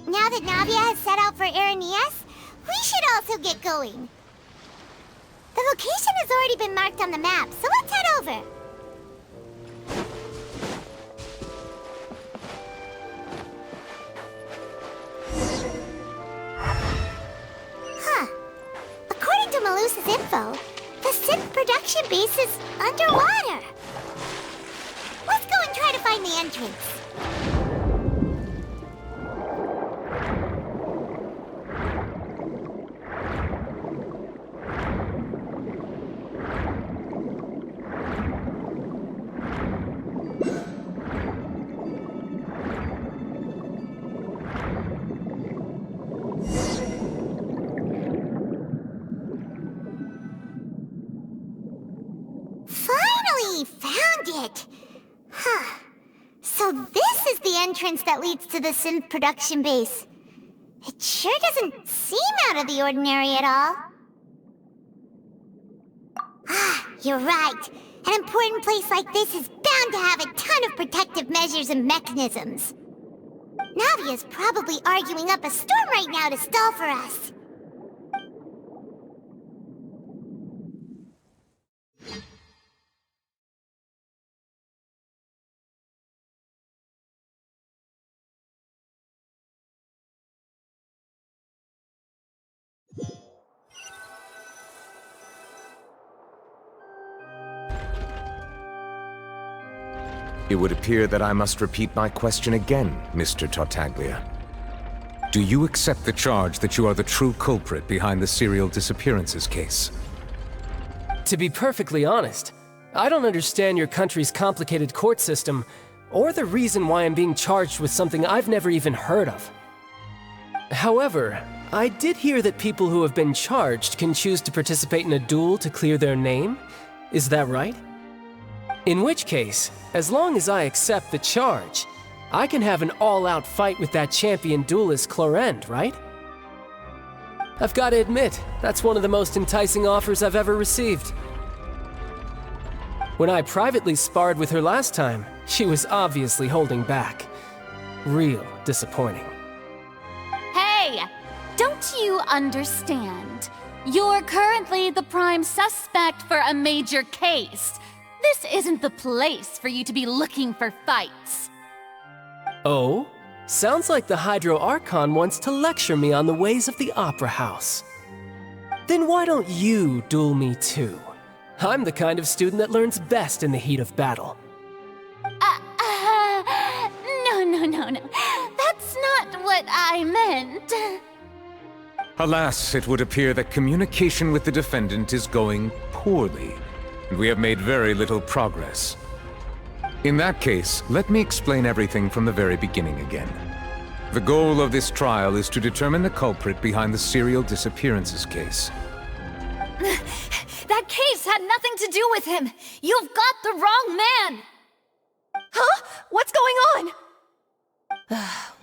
Now that Navia has set out for Araneas, we should also get going. The location has already been marked on the map, so let's head over. Huh. According to Malusa's info, the synth production base is underwater. Let's go and try to find the entrance. So this is the entrance that leads to the synth production base. It sure doesn't seem out of the ordinary at all. Ah, you're right. An important place like this is bound to have a ton of protective measures and mechanisms. Navia's probably arguing up a storm right now to stall for us. It would appear that I must repeat my question again, Mr. Tartaglia. Do you accept the charge that you are the true culprit behind the serial disappearances case? To be perfectly honest, I don't understand your country's complicated court system, or the reason why I'm being charged with something I've never even heard of. However, I did hear that people who have been charged can choose to participate in a duel to clear their name. Is that right? In which case, as long as I accept the charge, I can have an all-out fight with that champion duelist Clorend, right? I've got to admit, that's one of the most enticing offers I've ever received. When I privately sparred with her last time, she was obviously holding back. Real disappointing. Hey! Don't you understand? You're currently the prime suspect for a major case. This isn't the place for you to be looking for fights. Oh? Sounds like the Hydro Archon wants to lecture me on the ways of the Opera House. Then why don't you duel me too? I'm the kind of student that learns best in the heat of battle. No. That's not what I meant. Alas, it would appear that communication with the defendant is going poorly, and we have made very little progress. In that case, let me explain everything from the very beginning again. The goal of this trial is to determine the culprit behind the serial disappearances case. That case had nothing to do with him! You've got the wrong man! Huh? What's going on?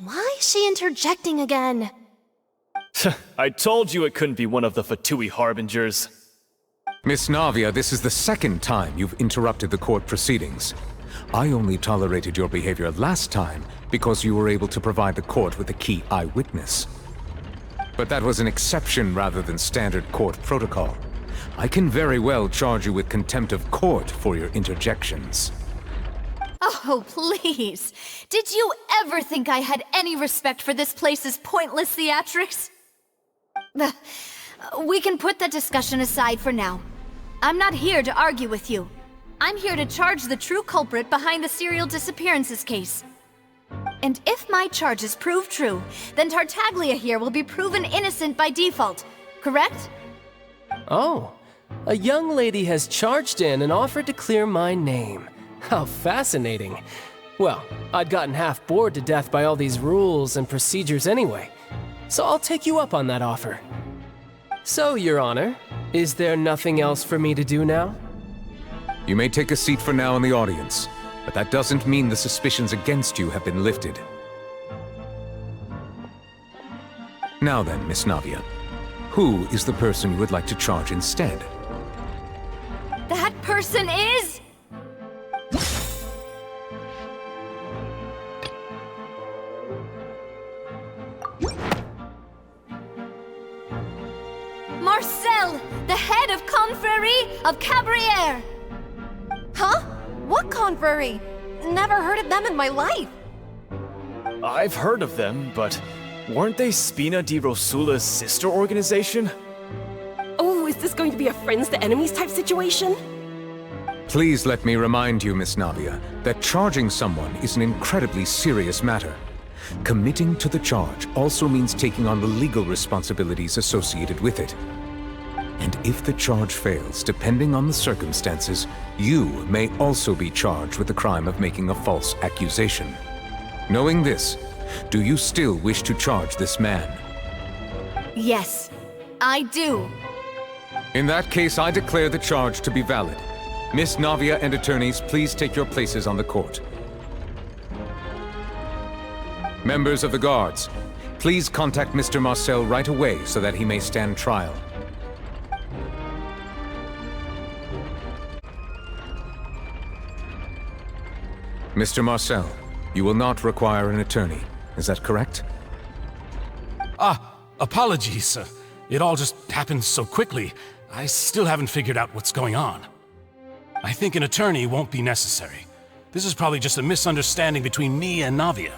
Why is she interjecting again? I told you it couldn't be one of the Fatui Harbingers. Miss Navia, this is the second time you've interrupted the court proceedings. I only tolerated your behavior last time because you were able to provide the court with a key eyewitness. But that was an exception rather than standard court protocol. I can very well charge you with contempt of court for your interjections. Oh, please. Did you ever think I had any respect for this place's pointless theatrics? We can put that discussion aside for now. I'm not here to argue with you. I'm here to charge the true culprit behind the serial disappearances case. And if my charges prove true, then Tartaglia here will be proven innocent by default, correct? Oh, a young lady has charged in and offered to clear my name. How fascinating. Well, I'd gotten half bored to death by all these rules and procedures anyway, so I'll take you up on that offer. So, Your Honor, is there nothing else for me to do now? You may take a seat for now in the audience, but that doesn't mean the suspicions against you have been lifted. Now then, Miss Navia, who is the person you would like to charge instead? That person is... Marcel, the head of Confrérie of Cabrières. Huh? What confrérie? Never heard of them in my life. I've heard of them, but weren't they Spina di Rosula's sister organization? Oh, is this going to be a friends to enemies type situation? Please let me remind you, Miss Navia, that charging someone is an incredibly serious matter. Committing to the charge also means taking on the legal responsibilities associated with it. And if the charge fails, depending on the circumstances, you may also be charged with the crime of making a false accusation. Knowing this, do you still wish to charge this man? Yes, I do. In that case, I declare the charge to be valid. Miss Navia and attorneys, please take your places on the court. Members of the guards, please contact Mr. Marcel right away so that he may stand trial. Mr. Marcel, you will not require an attorney. Is that correct? Apologies. It all just happened so quickly. I still haven't figured out what's going on. I think an attorney won't be necessary. This is probably just a misunderstanding between me and Navia.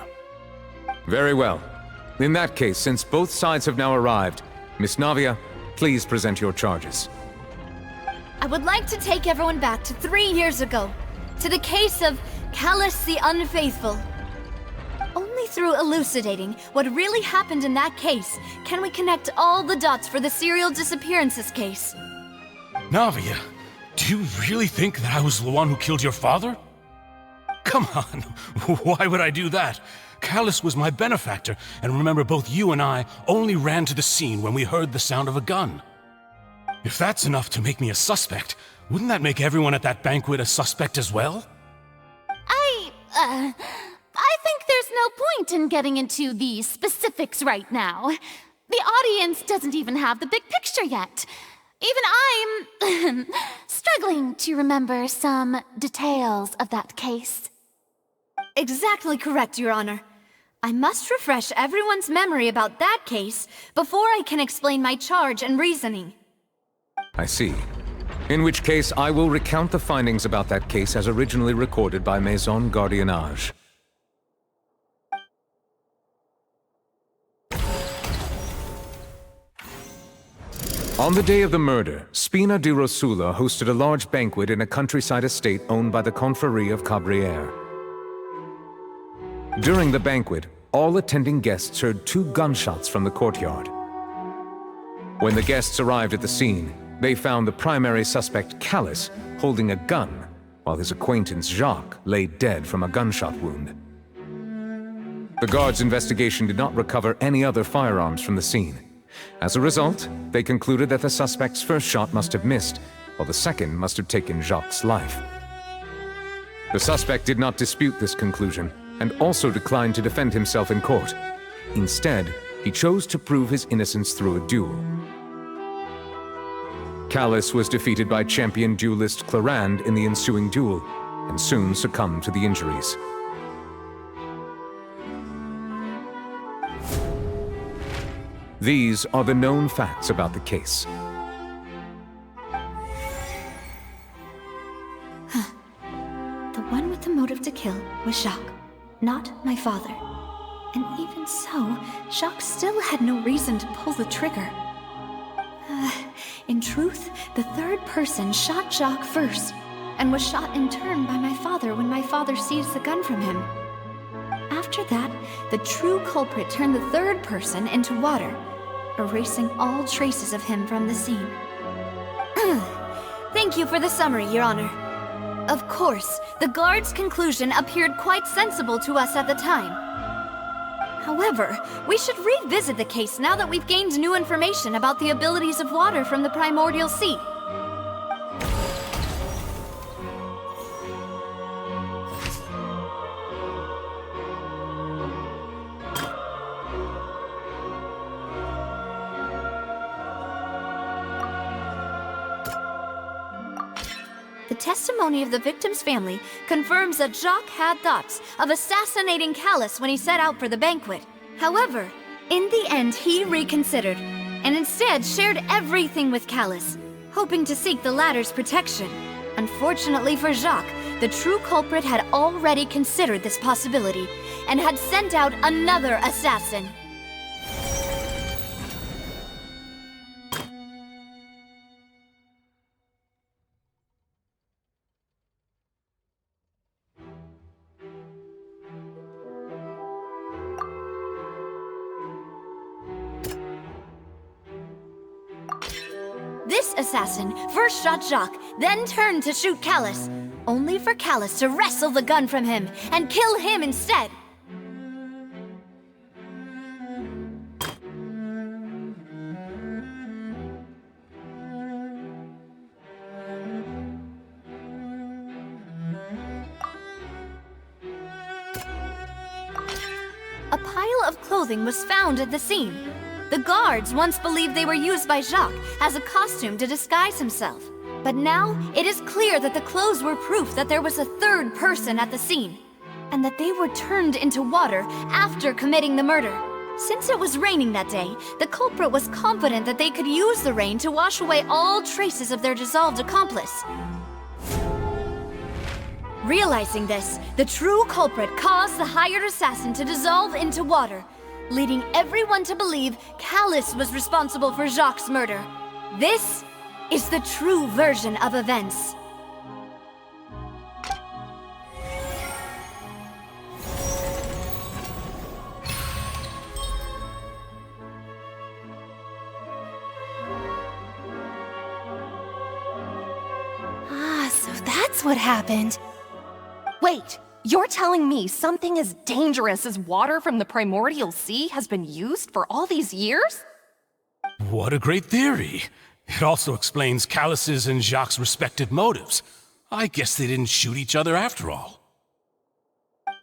Very well. In that case, since both sides have now arrived, Miss Navia, please present your charges. I would like to take everyone back to 3 years ago, to the case of Callus the Unfaithful. Only through elucidating what really happened in that case can we connect all the dots for the serial disappearances case. Navia, do you really think that I was the one who killed your father? Come on, why would I do that? Callus was my benefactor, and remember, both you and I only ran to the scene when we heard the sound of a gun. If that's enough to make me a suspect, wouldn't that make everyone at that banquet a suspect as well? I think there's no point in getting into the specifics right now. The audience doesn't even have the big picture yet. Even I'm struggling to remember some details of that case. Exactly correct, Your Honor. I must refresh everyone's memory about that case before I can explain my charge and reasoning. I see. In which case, I will recount the findings about that case as originally recorded by Maison Gardiennage. On the day of the murder, Spina di Rosula hosted a large banquet in a countryside estate owned by the Confrérie of Cabrières. During the banquet, all attending guests heard 2 gunshots from the courtyard. When the guests arrived at the scene, they found the primary suspect, Callus, holding a gun, while his acquaintance, Jacques, lay dead from a gunshot wound. The guards' investigation did not recover any other firearms from the scene. As a result, they concluded that the suspect's first shot must have missed, while the second must have taken Jacques' life. The suspect did not dispute this conclusion, and also declined to defend himself in court. Instead, he chose to prove his innocence through a duel. Callus was defeated by champion duelist Clarande in the ensuing duel, and soon succumbed to the injuries. These are the known facts about the case. The one with the motive to kill was Jacques, not my father. And even so, Jacques still had no reason to pull the trigger. In truth, the third person shot Jacques first, and was shot in turn by my father when my father seized the gun from him. After that, the true culprit turned the third person into water, erasing all traces of him from the scene. Thank you for the summary, Your Honor. Of course, the guard's conclusion appeared quite sensible to us at the time. However, we should revisit the case now that we've gained new information about the abilities of water from the primordial sea. The testimony of the victim's family confirms that Jacques had thoughts of assassinating Callus when he set out for the banquet. However, in the end he reconsidered, and instead shared everything with Callus, hoping to seek the latter's protection. Unfortunately for Jacques, the true culprit had already considered this possibility and had sent out another assassin. This assassin first shot Jacques, then turned to shoot Callus, only for Callus to wrestle the gun from him and kill him instead. A pile of clothing was found at the scene. The guards once believed they were used by Jacques as a costume to disguise himself. But now, it is clear that the clothes were proof that there was a third person at the scene, and that they were turned into water after committing the murder. Since it was raining that day, the culprit was confident that they could use the rain to wash away all traces of their dissolved accomplice. Realizing this, the true culprit caused the hired assassin to dissolve into water, leading everyone to believe Callus was responsible for Jacques' murder. This is the true version of events. So that's what happened. Wait, you're telling me something as dangerous as water from the primordial sea has been used for all these years? What a great theory. It also explains Callus's and Jacques' respective motives. I guess they didn't shoot each other after all.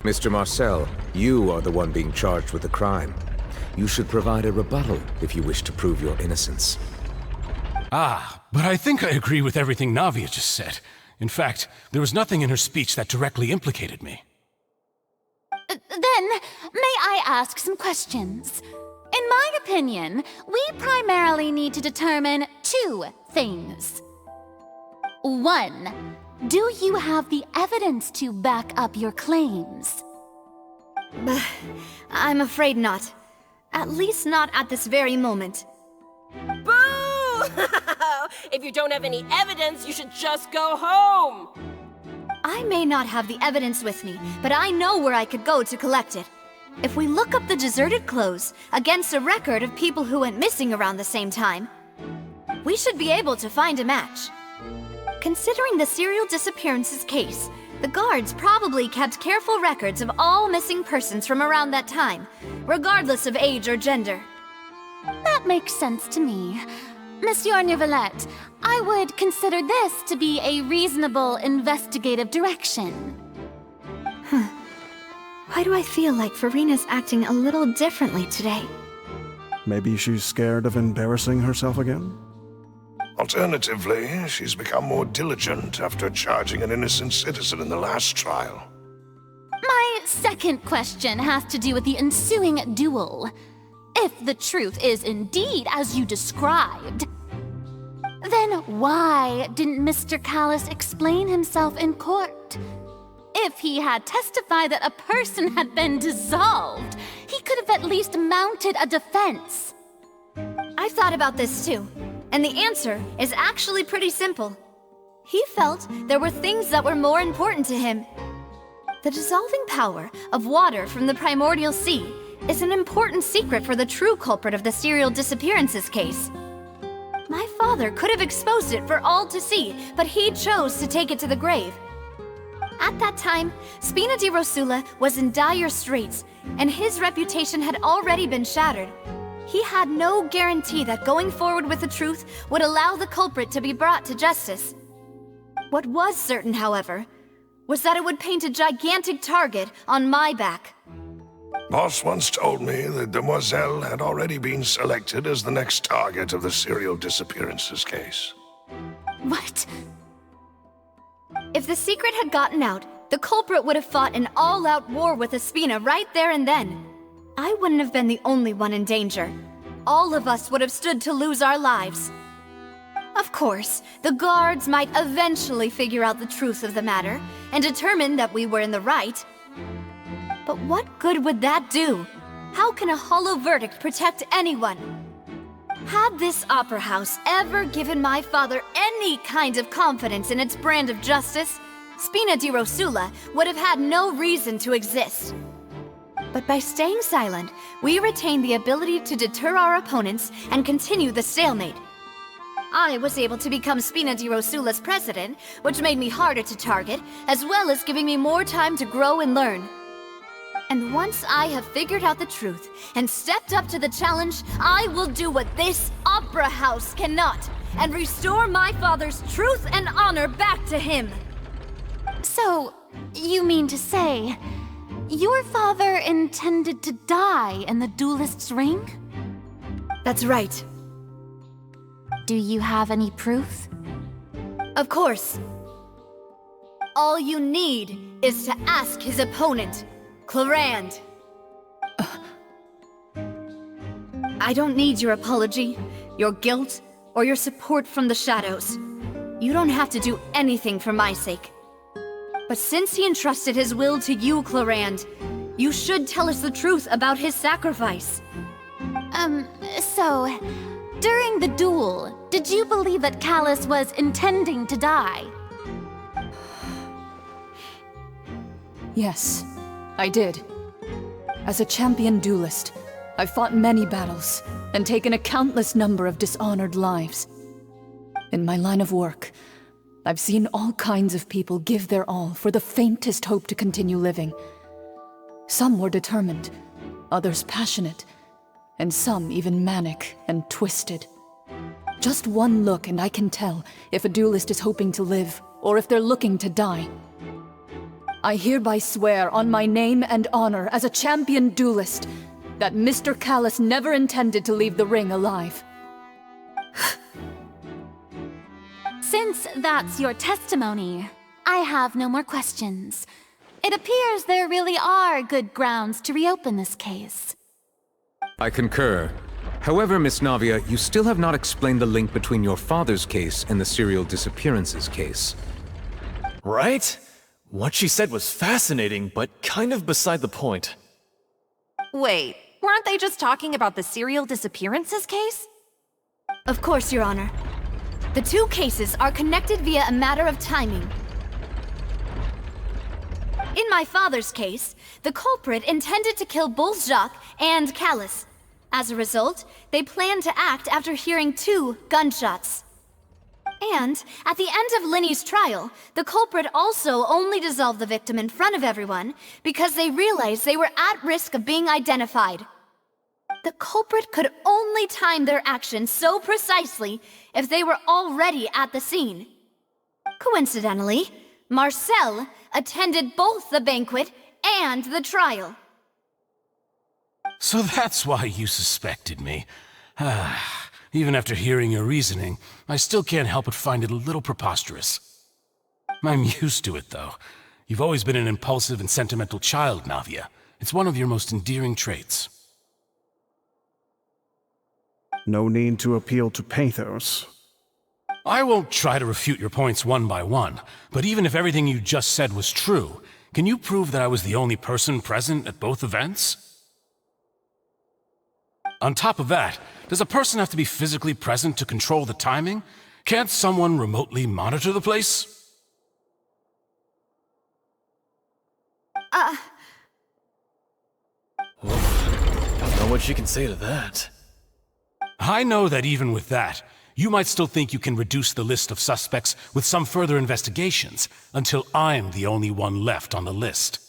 Mr. Marcel, you are the one being charged with the crime. You should provide a rebuttal if you wish to prove your innocence. But I think I agree with everything Navia just said. In fact, there was nothing in her speech that directly implicated me. Then, may I ask some questions? In my opinion, we primarily need to determine two things. One, do you have the evidence to back up your claims? I'm afraid not. At least not at this very moment. Boo! If you don't have any evidence, you should just go home! I may not have the evidence with me, but I know where I could go to collect it. If we look up the deserted clothes against a record of people who went missing around the same time, we should be able to find a match. Considering the serial disappearances case, the guards probably kept careful records of all missing persons from around that time, regardless of age or gender. That makes sense to me. Monsieur Neuvillette, I would consider this to be a reasonable investigative direction. Why do I feel like Farina's acting a little differently today? Maybe she's scared of embarrassing herself again? Alternatively, she's become more diligent after charging an innocent citizen in the last trial. My second question has to do with the ensuing duel. If the truth is indeed as you described, then why didn't Mr. Callus explain himself in court? If he had testified that a person had been dissolved, he could have at least mounted a defense. I've thought about this too, and the answer is actually pretty simple. He felt there were things that were more important to him. The dissolving power of water from the primordial sea is an important secret for the true culprit of the serial disappearances case. My father could have exposed it for all to see, but he chose to take it to the grave. At that time, Spina di Rosula was in dire straits, and his reputation had already been shattered. He had no guarantee that going forward with the truth would allow the culprit to be brought to justice. What was certain, however, was that it would paint a gigantic target on my back. Boss once told me that Demoiselle had already been selected as the next target of the serial disappearances case. What? If the secret had gotten out, the culprit would have fought an all-out war with Espina right there and then. I wouldn't have been the only one in danger. all of us would have stood to lose our lives. Of course, the guards might eventually figure out the truth of the matter and determine that we were in the right. But what good would that do? How can a hollow verdict protect anyone? Had this opera house ever given my father any kind of confidence in its brand of justice, Spina di Rosula would have had no reason to exist. But by staying silent, we retain the ability to deter our opponents and continue the stalemate. I was able to become Spina di Rosula's president, which made me harder to target, as well as giving me more time to grow and learn. And once I have figured out the truth and stepped up to the challenge, I will do what this opera house cannot, and restore my father's truth and honor back to him. So, you mean to say, your father intended to die in the duelist's ring? That's right. Do you have any proof? Of course. All you need is to ask his opponent, Clarand. I don't need your apology, your guilt, or your support from the shadows. You don't have to do anything for my sake. But since he entrusted his will to you, Clarand, you should tell us the truth about his sacrifice. So, during the duel, did you believe that Callus was intending to die? Yes, I did. As a champion duelist, I've fought many battles and taken a countless number of dishonored lives. In my line of work, I've seen all kinds of people give their all for the faintest hope to continue living. Some were determined, others passionate, and some even manic and twisted. Just one look and I can tell if a duelist is hoping to live or if they're looking to die. I hereby swear on my name and honor as a champion duelist that Mr. Callus never intended to leave the ring alive. Since that's your testimony, I have no more questions. It appears there really are good grounds to reopen this case. I concur. However, Miss Navia, you still have not explained the link between your father's case and the serial disappearances case. Right? What she said was fascinating, but kind of beside the point. Wait, weren't they just talking about the serial disappearances case? Of course, Your Honor. The two cases are connected via a matter of timing. In my father's case, the culprit intended to kill both Jacques and Callus. As a result, they planned to act after hearing 2 gunshots. And at the end of Linny's trial, the culprit also only dissolved the victim in front of everyone because they realized they were at risk of being identified. The culprit could only time their actions so precisely if they were already at the scene. Coincidentally, Marcel attended both the banquet and the trial. So that's why you suspected me. Even after hearing your reasoning, I still can't help but find it a little preposterous. I'm used to it, though. You've always been an impulsive and sentimental child, Navia. It's one of your most endearing traits. No need to appeal to pathos. I won't try to refute your points one by one, but even if everything you just said was true, can you prove that I was the only person present at both events? On top of that, does a person have to be physically present to control the timing? Can't someone remotely monitor the place? Don't know what she can say to that. I know that even with that, you might still think you can reduce the list of suspects with some further investigations, until I'm the only one left on the list.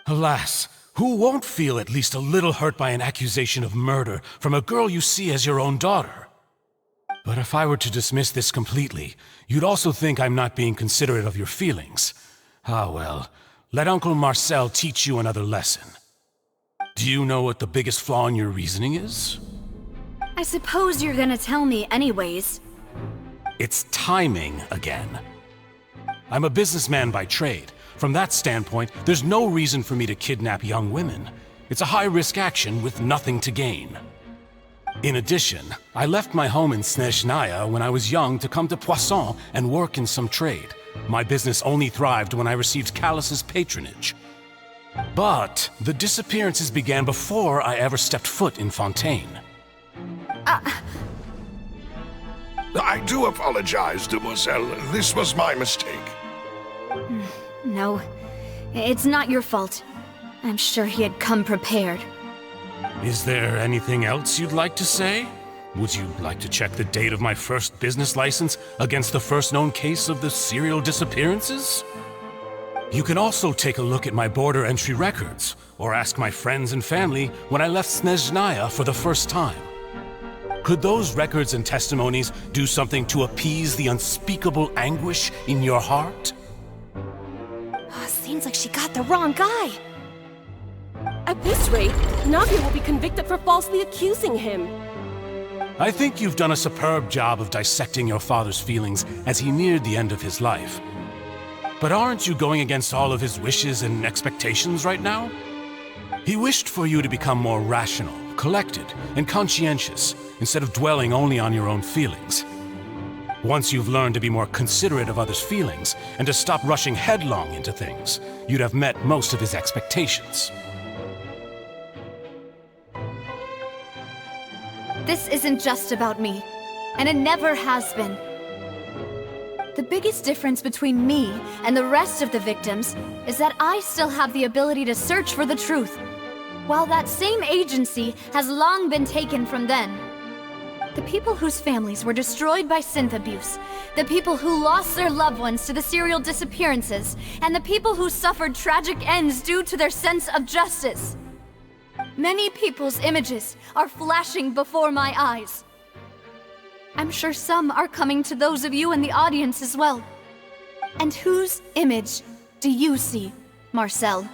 Alas, who won't feel at least a little hurt by an accusation of murder from a girl you see as your own daughter? But if I were to dismiss this completely, you'd also think I'm not being considerate of your feelings. Ah well, let Uncle Marcel teach you another lesson. Do you know what the biggest flaw in your reasoning is? I suppose you're gonna tell me anyways. It's timing again. I'm a businessman by trade. From that standpoint, there's no reason for me to kidnap young women. It's a high-risk action with nothing to gain. In addition, I left my home in Snezhnaya when I was young to come to Poisson and work in some trade. My business only thrived when I received Callus's patronage. But the disappearances began before I ever stepped foot in Fontaine. I do apologize, Demoiselle. This was my mistake. No, it's not your fault. I'm sure he had come prepared. Is there anything else you'd like to say? Would you like to check the date of my first business license against the first known case of the serial disappearances? You can also take a look at my border entry records, or ask my friends and family when I left Snezhnaya for the first time. Could those records and testimonies do something to appease the unspeakable anguish in your heart? Seems like she got the wrong guy. At this rate, Navia will be convicted for falsely accusing him. I think you've done a superb job of dissecting your father's feelings as he neared the end of his life. But aren't you going against all of his wishes and expectations right now? He wished for you to become more rational, collected, and conscientious, instead of dwelling only on your own feelings. Once you've learned to be more considerate of others' feelings, and to stop rushing headlong into things, you'd have met most of his expectations. This isn't just about me, and it never has been. The biggest difference between me and the rest of the victims is that I still have the ability to search for the truth, while that same agency has long been taken from them. The people whose families were destroyed by synth abuse, the people who lost their loved ones to the serial disappearances, and the people who suffered tragic ends due to their sense of justice. Many people's images are flashing before my eyes. I'm sure some are coming to those of you in the audience as well. And whose image do you see, Marcel?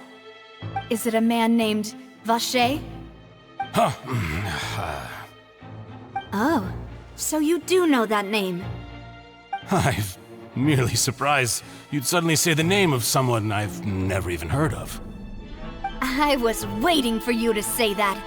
Is it a man named Vacher? Oh, so you do know that name. I'm merely surprised you'd suddenly say the name of someone I've never even heard of. I was waiting for you to say that.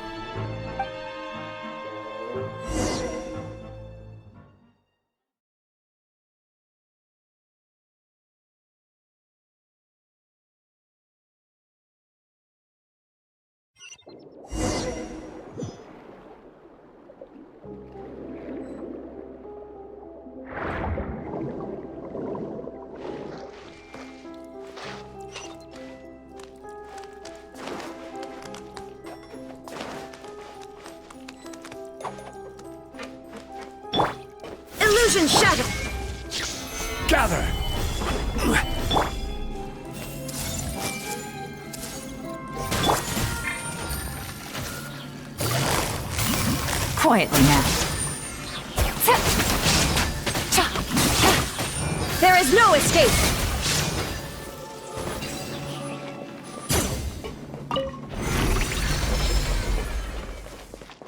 Illusion Shadow! Gather! Quietly now. There is no escape!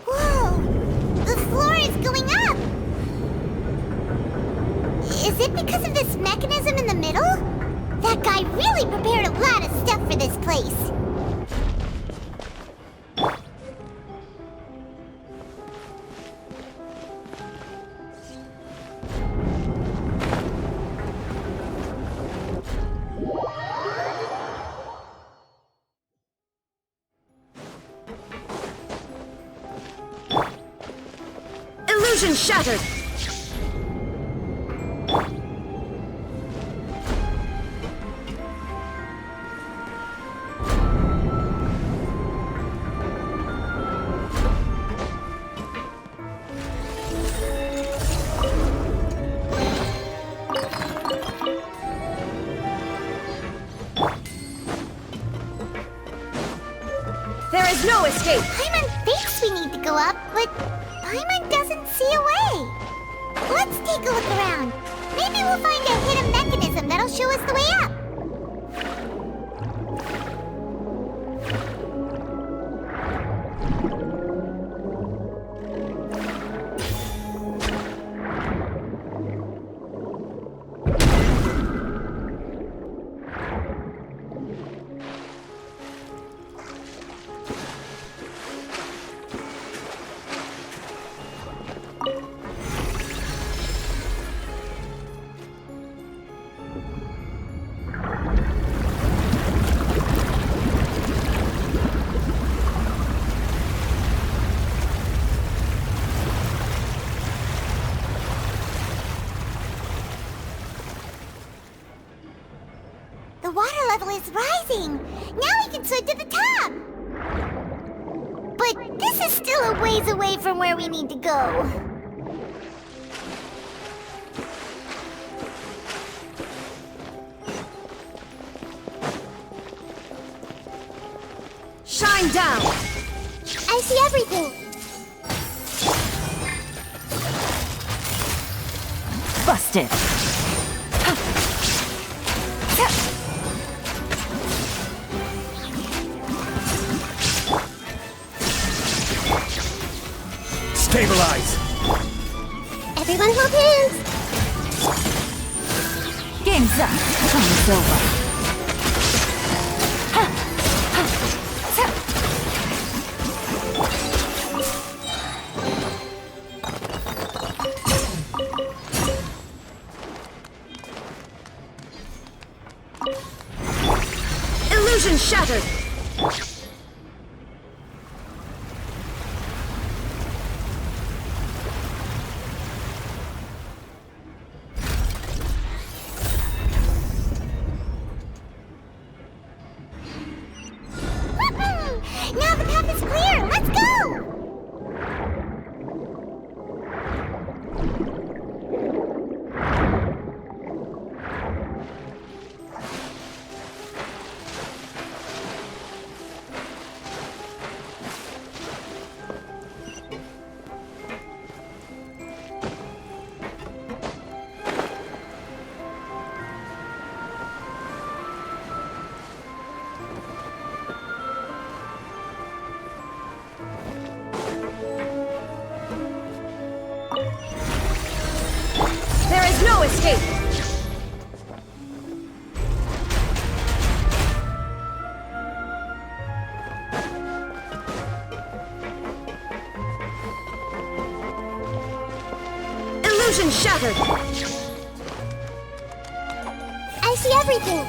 Whoa! The floor is going up! Is it because of this mechanism in the middle? That guy really prepared a lot of stuff for this place. Illusion shattered! There is no escape! Paimon thinks we need to go up, but Paimon doesn't see a way. Let's take a look around. Maybe we'll find a hidden mechanism that'll show us the way up. is rising. Now we can swim to the top. But this is still a ways away from where we need to go. Shine down! I see everything. Busted. Stabilize! Everyone hold hands. Game's up. Time's over. Illusion shattered! Now the path is clear. Let's go. There is no escape! Illusion shattered! I see everything.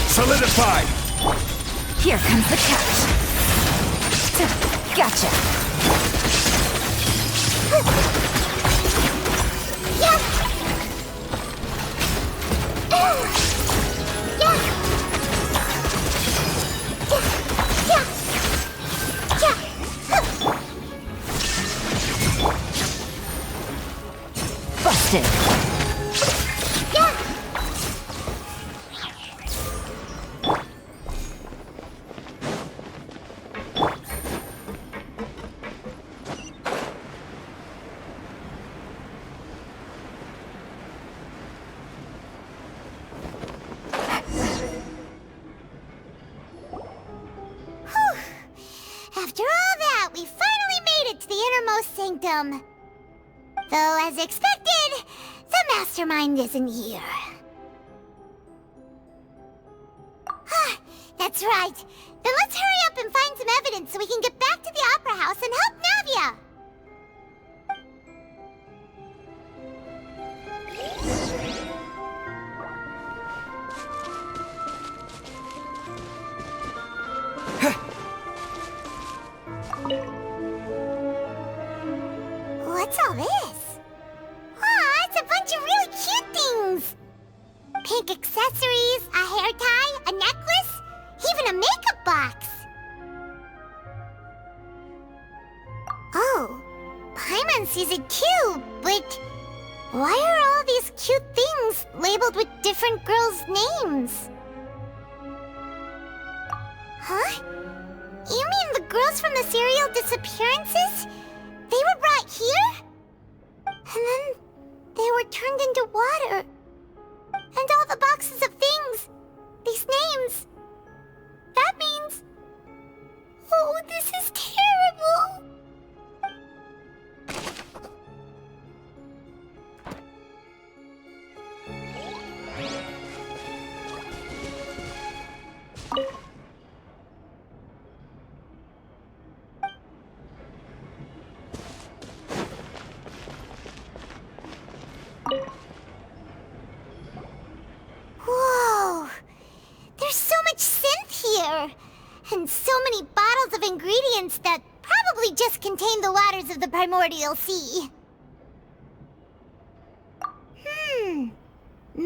Solidify! Here comes the catch. Gotcha. Yeah. Busted. After all that, we finally made it to the innermost sanctum. Though, as expected, the mastermind isn't here. That's right. Then let's hurry up and find some evidence so we can get back to the Opera House and help Navia. What's all this? Aw, it's a bunch of really cute things. Pink accessories, a hair tie, a necklace, even a makeup box. Oh, Paimon sees it too, but why are all these cute things labeled with different girls' names? Huh? You mean the girls from the serial disappearances? They were brought here? And then they were turned into water. And all the boxes of things, these names, that means... Oh, this is terrible! Whoa! There's so much synth here! And so many bottles of ingredients that probably just contain the waters of the primordial sea.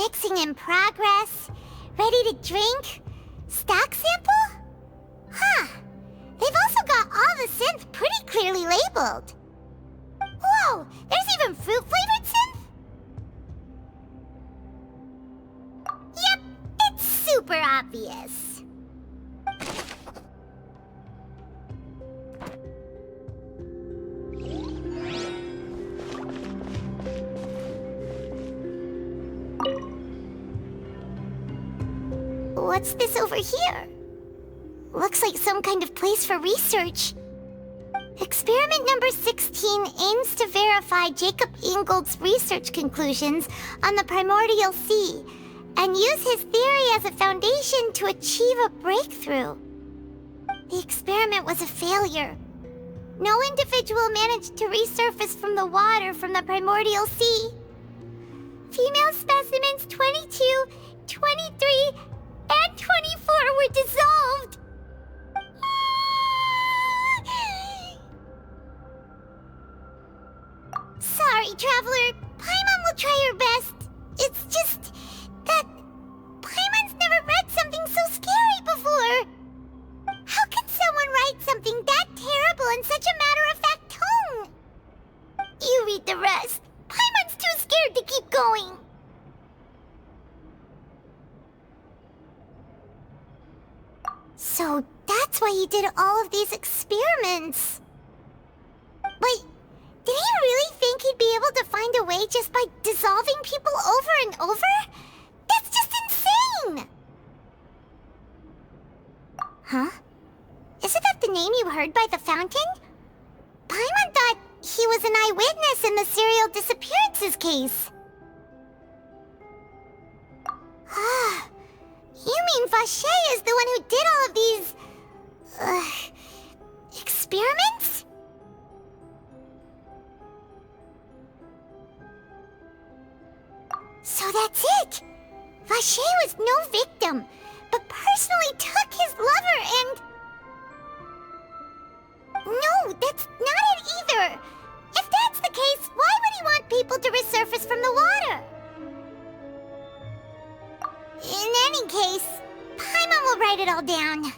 Mixing in progress. Ready to drink? Stock sample? Huh. They've also got all the synth pretty clearly labeled. Whoa! There's even fruit-flavored synth? Yep, it's super obvious. What's this over here? Looks like some kind of place for research. Experiment number 16 aims to verify Jacob Ingold's research conclusions on the primordial sea and use his theory as a foundation to achieve a breakthrough. The experiment was a failure. No individual managed to resurface from the water from the primordial sea. Female specimens 22, 23, and 24 were dissolved. Sorry, Traveler. Paimon will try her best. It's just that Paimon's never read something so scary before. How can someone write something that terrible in such a matter-of-fact tone? You read the rest. Paimon's too scared to keep going. So that's why he did all of these experiments. But did he really think he'd be able to find a way just by dissolving people over and over? That's just insane! Huh? Isn't that the name you heard by the fountain? Paimon thought he was an eyewitness in the serial disappearances case. Ah, you mean Vache is the one who did all of these... experiments? So that's it! Vache was no victim, but personally took his lover and... No, that's not it either! If that's the case, why would he want people to resurface from the water? In any case, Paimon will write it all down.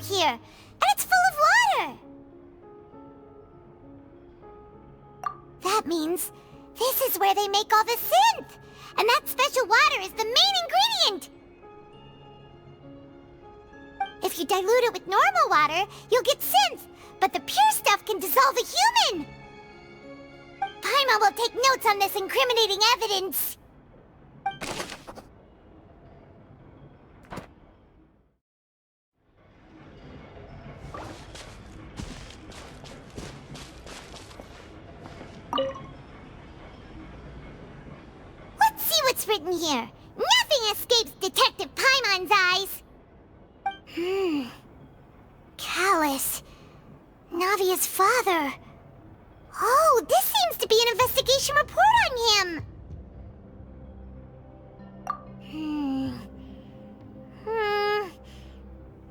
Here, and it's full of water! That means this is where they make all the synth! And that special water is the main ingredient! If you dilute it with normal water, you'll get synth, but the pure stuff can dissolve a human! Paimon will take notes on this incriminating evidence! Let's see what's written here. Nothing escapes Detective Paimon's eyes. Callus. Navia's father. Oh, this seems to be an investigation report on him.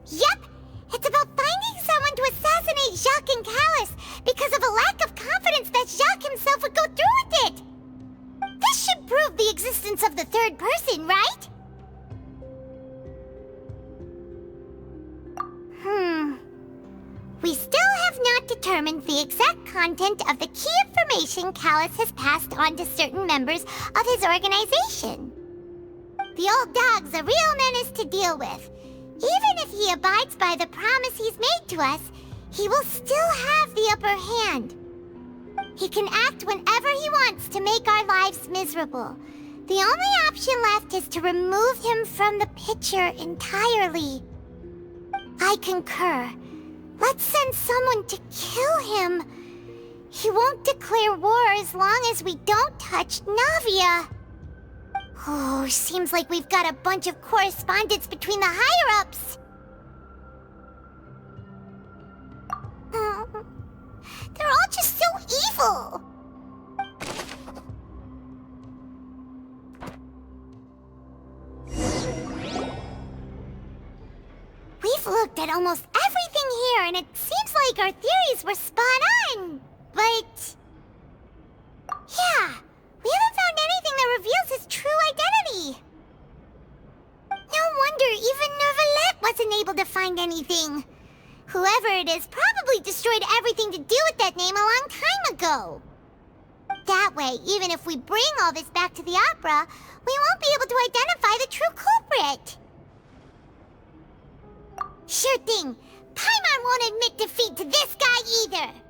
Yep, it's about finding someone to assassinate Jacques and Callus because of a lack of confidence that Jacques himself would go through with it. This should prove the existence of the third person, right? We still have not determined the exact content of the key information Callus has passed on to certain members of his organization. The old dog's a real menace to deal with. Even if he abides by the promise he's made to us, he will still have the upper hand. He can act whenever he wants to make our lives miserable. The only option left is to remove him from the picture entirely. I concur. Let's send someone to kill him. He won't declare war as long as we don't touch Navia. Oh, seems like we've got a bunch of correspondence between the higher-ups. evil! We've looked at almost everything here, and it seems like our theories were spot on. But... yeah, we haven't found anything that reveals his true identity. No wonder even Neuvillette wasn't able to find anything. Whoever it is probably destroyed everything to do with that name a long time ago. That way, even if we bring all this back to the opera, we won't be able to identify the true culprit. Sure thing. Paimon won't admit defeat to this guy either.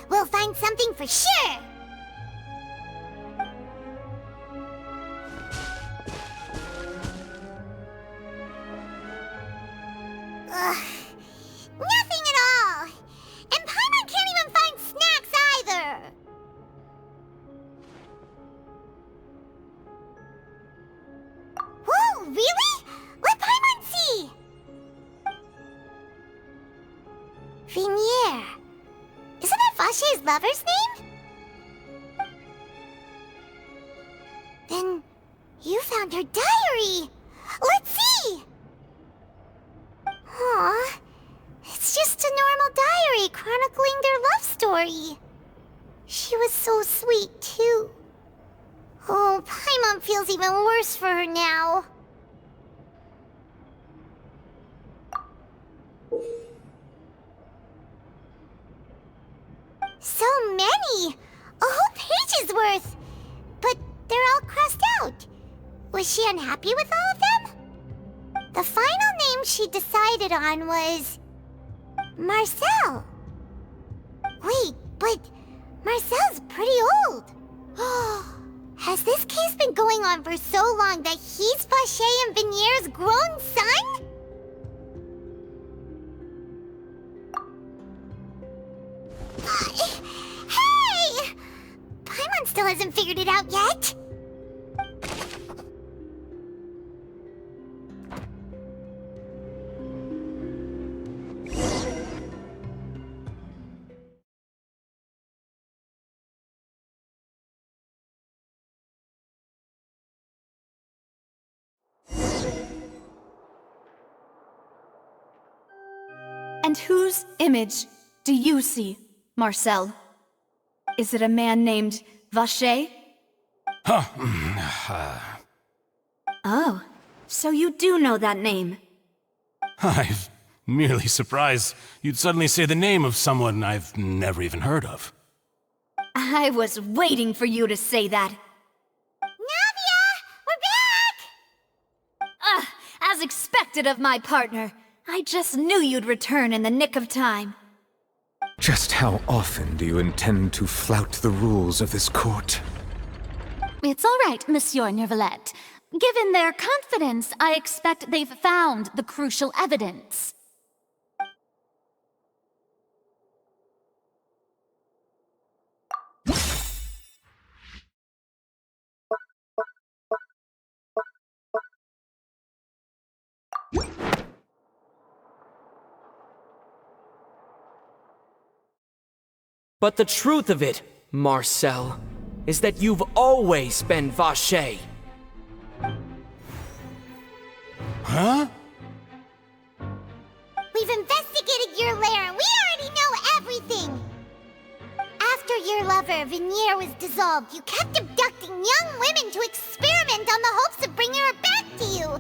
We'll find something for sure! Ugh. Nothing at all! And Paimon can't even find snacks either! Whoa, really? Let Paimon see! Vinier. Isn't that Vache's lover's name? Then you found her diary! Let's see! Aw, it's just a normal diary chronicling their love story. She was so sweet, too. Oh, Paimon feels even worse for her now. So many! A whole page's worth! But they're all crossed out. Was she unhappy with all of them? The final name she decided on was... Marcel. Wait, but Marcel's pretty old. Has this case been going on for so long that he's Vache and Vinier's grown son? Hey! Paimon still hasn't figured it out yet. And whose image do you see, Marcel? Is it a man named Vache? Oh, so you do know that name. I'm merely surprised you'd suddenly say the name of someone I've never even heard of. I was waiting for you to say that. Navia! We're back! As expected of my partner. I just knew you'd return in the nick of time. Just how often do you intend to flout the rules of this court? It's all right, Monsieur Neuvillette. Given their confidence, I expect they've found the crucial evidence. But the truth of it, Marcel, is that you've always been Vache. Huh? We've investigated your lair and we already know everything! After your lover, Vinier, was dissolved, you kept abducting young women to experiment on the hopes of bringing her back to you!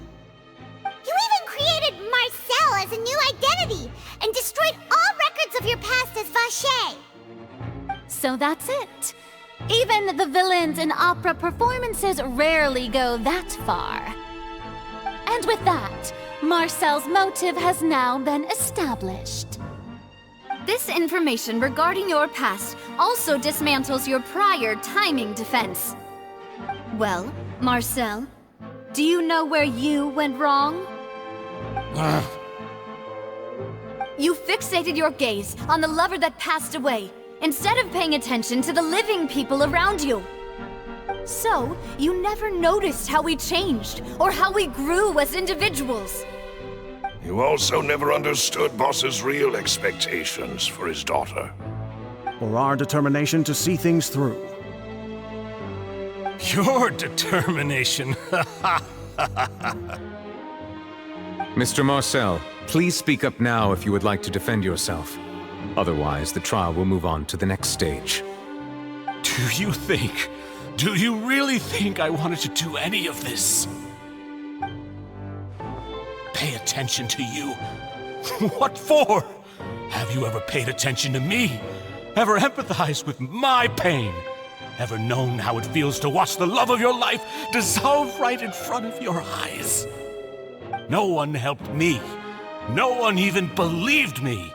You even created Marcel as a new identity and destroyed all records Vache. So that's it. Even the villains in opera performances rarely go that far. And with that, Marcel's motive has now been established. This information regarding your past also dismantles your prior timing defense. Well, Marcel, do you know where you went wrong? You fixated your gaze on the lover that passed away, instead of paying attention to the living people around you. So, you never noticed how we changed, or how we grew as individuals. You also never understood Boss's real expectations for his daughter. Or our determination to see things through. Your determination. Mr. Marcel, please speak up now if you would like to defend yourself. Otherwise, the trial will move on to the next stage. Do you really think I wanted to do any of this? Pay attention to you? What for? Have you ever paid attention to me? Ever empathized with my pain? Ever known how it feels to watch the love of your life dissolve right in front of your eyes? No one helped me. No one even believed me.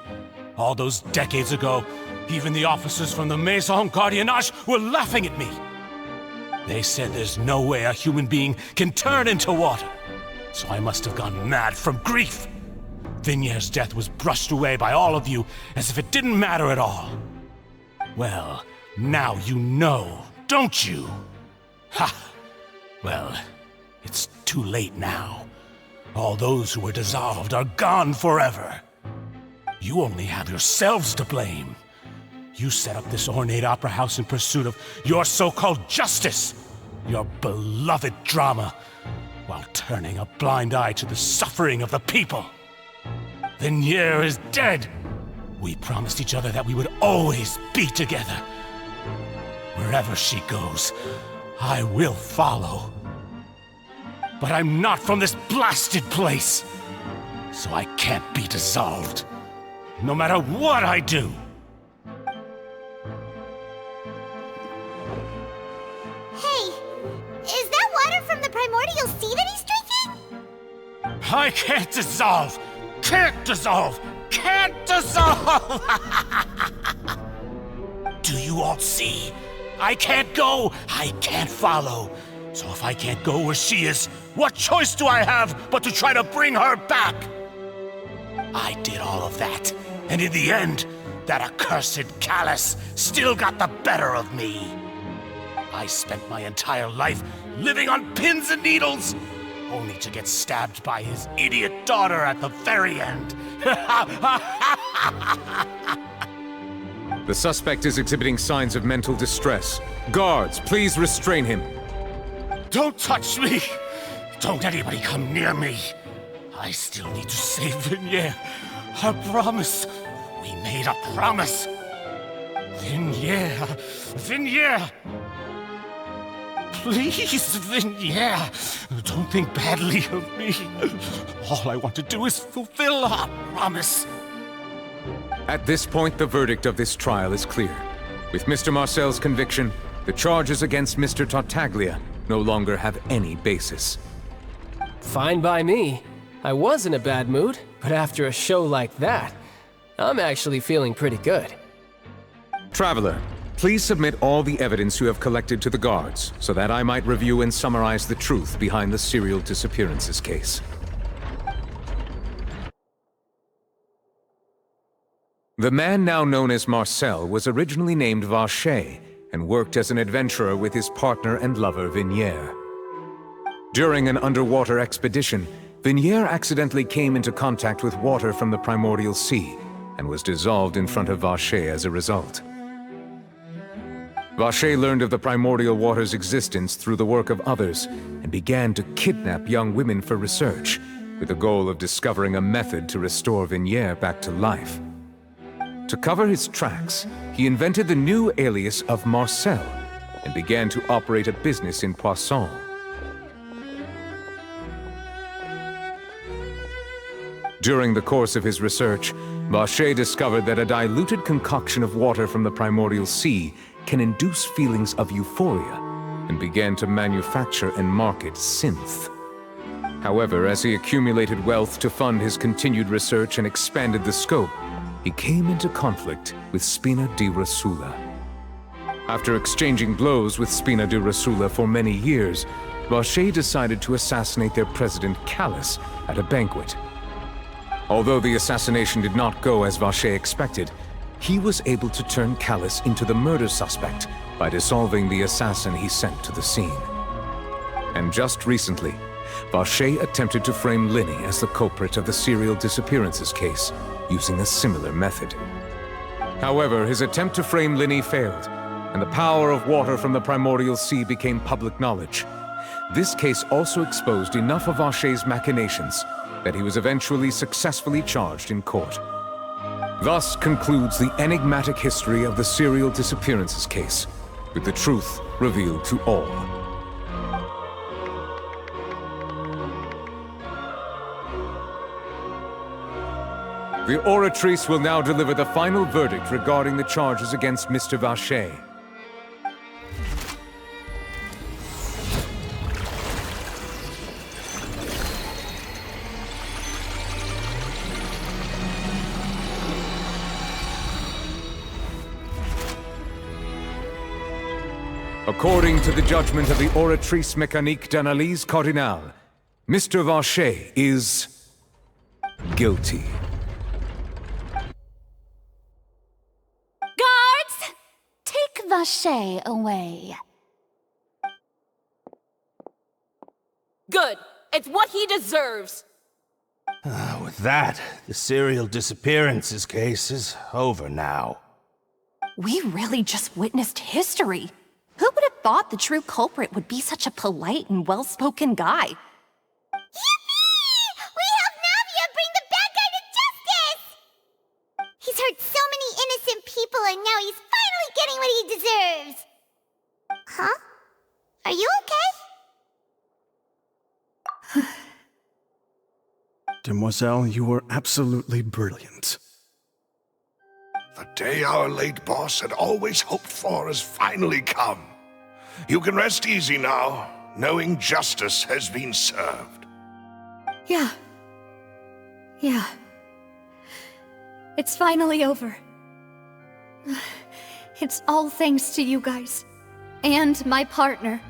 All those decades ago, even the officers from the Maison Gardiennage were laughing at me. They said there's no way a human being can turn into water. So I must have gone mad from grief. Vignier's death was brushed away by all of you as if it didn't matter at all. Well, now you know, don't you? Ha! Well, it's too late now. All those who were dissolved are gone forever. You only have yourselves to blame. You set up this ornate opera house in pursuit of your so-called justice, your beloved drama, while turning a blind eye to the suffering of the people. Vinier is dead. We promised each other that we would always be together. Wherever she goes, I will follow. But I'm not from this blasted place, so I can't be dissolved, no matter what I do. Hey, is that water from the primordial sea that he's drinking? I can't dissolve! Can't dissolve! Can't dissolve! Do you all see? I can't go! I can't follow! So if I can't go where she is, what choice do I have but to try to bring her back? I did all of that, and in the end, that accursed Callus still got the better of me. I spent my entire life living on pins and needles, only to get stabbed by his idiot daughter at the very end. The suspect is exhibiting signs of mental distress. Guards, please restrain him. Don't touch me! Don't anybody come near me! I still need to save Vinier. I promise. We made a promise. Vinier. Vinier! Please, Vinier. Don't think badly of me. All I want to do is fulfill our promise. At this point, the verdict of this trial is clear. With Mr. Marcel's conviction, the charges against Mr. Tartaglia no longer have any basis. Fine by me. I was in a bad mood, but after a show like that, I'm actually feeling pretty good. Traveler, please submit all the evidence you have collected to the guards, so that I might review and summarize the truth behind the serial disappearances case. The man now known as Marcel was originally named Vache and worked as an adventurer with his partner and lover Vinier. During an underwater expedition, Vinier accidentally came into contact with water from the primordial sea and was dissolved in front of Vache as a result. Vache learned of the primordial water's existence through the work of others and began to kidnap young women for research, with the goal of discovering a method to restore Vinier back to life. To cover his tracks, he invented the new alias of Marcel and began to operate a business in Poisson. During the course of his research, Vacher discovered that a diluted concoction of water from the primordial sea can induce feelings of euphoria, and began to manufacture and market synth. However, as he accumulated wealth to fund his continued research and expanded the scope, he came into conflict with Spina di Rosula. After exchanging blows with Spina di Rosula for many years, Vacher decided to assassinate their president Callus at a banquet. Although the assassination did not go as Vacher expected, he was able to turn Callus into the murder suspect by dissolving the assassin he sent to the scene. And just recently, Vacher attempted to frame Linny as the culprit of the serial disappearances case, using a similar method. However, his attempt to frame Linny failed, and the power of water from the primordial sea became public knowledge. This case also exposed enough of Vacher's machinations that he was eventually successfully charged in court. Thus concludes the enigmatic history of the serial disappearances case, with the truth revealed to all. The oratrice will now deliver the final verdict regarding the charges against Mr. Vacher. According to the judgment of the oratrice mécanique d'analyse cardinale, Mr. Vacher is guilty. Guards! Take Vacher away. Good. It's what he deserves. With that, the serial disappearances case is over now. We really just witnessed history. Who would have thought the true culprit would be such a polite and well-spoken guy? Yippee! We helped Navia bring the bad guy to justice! He's hurt so many innocent people and now he's finally getting what he deserves! Huh? Are you okay? Demoiselle, you were absolutely brilliant. The day our late boss had always hoped for has finally come. You can rest easy now, knowing justice has been served. Yeah. It's finally over. It's all thanks to you guys. And my partner.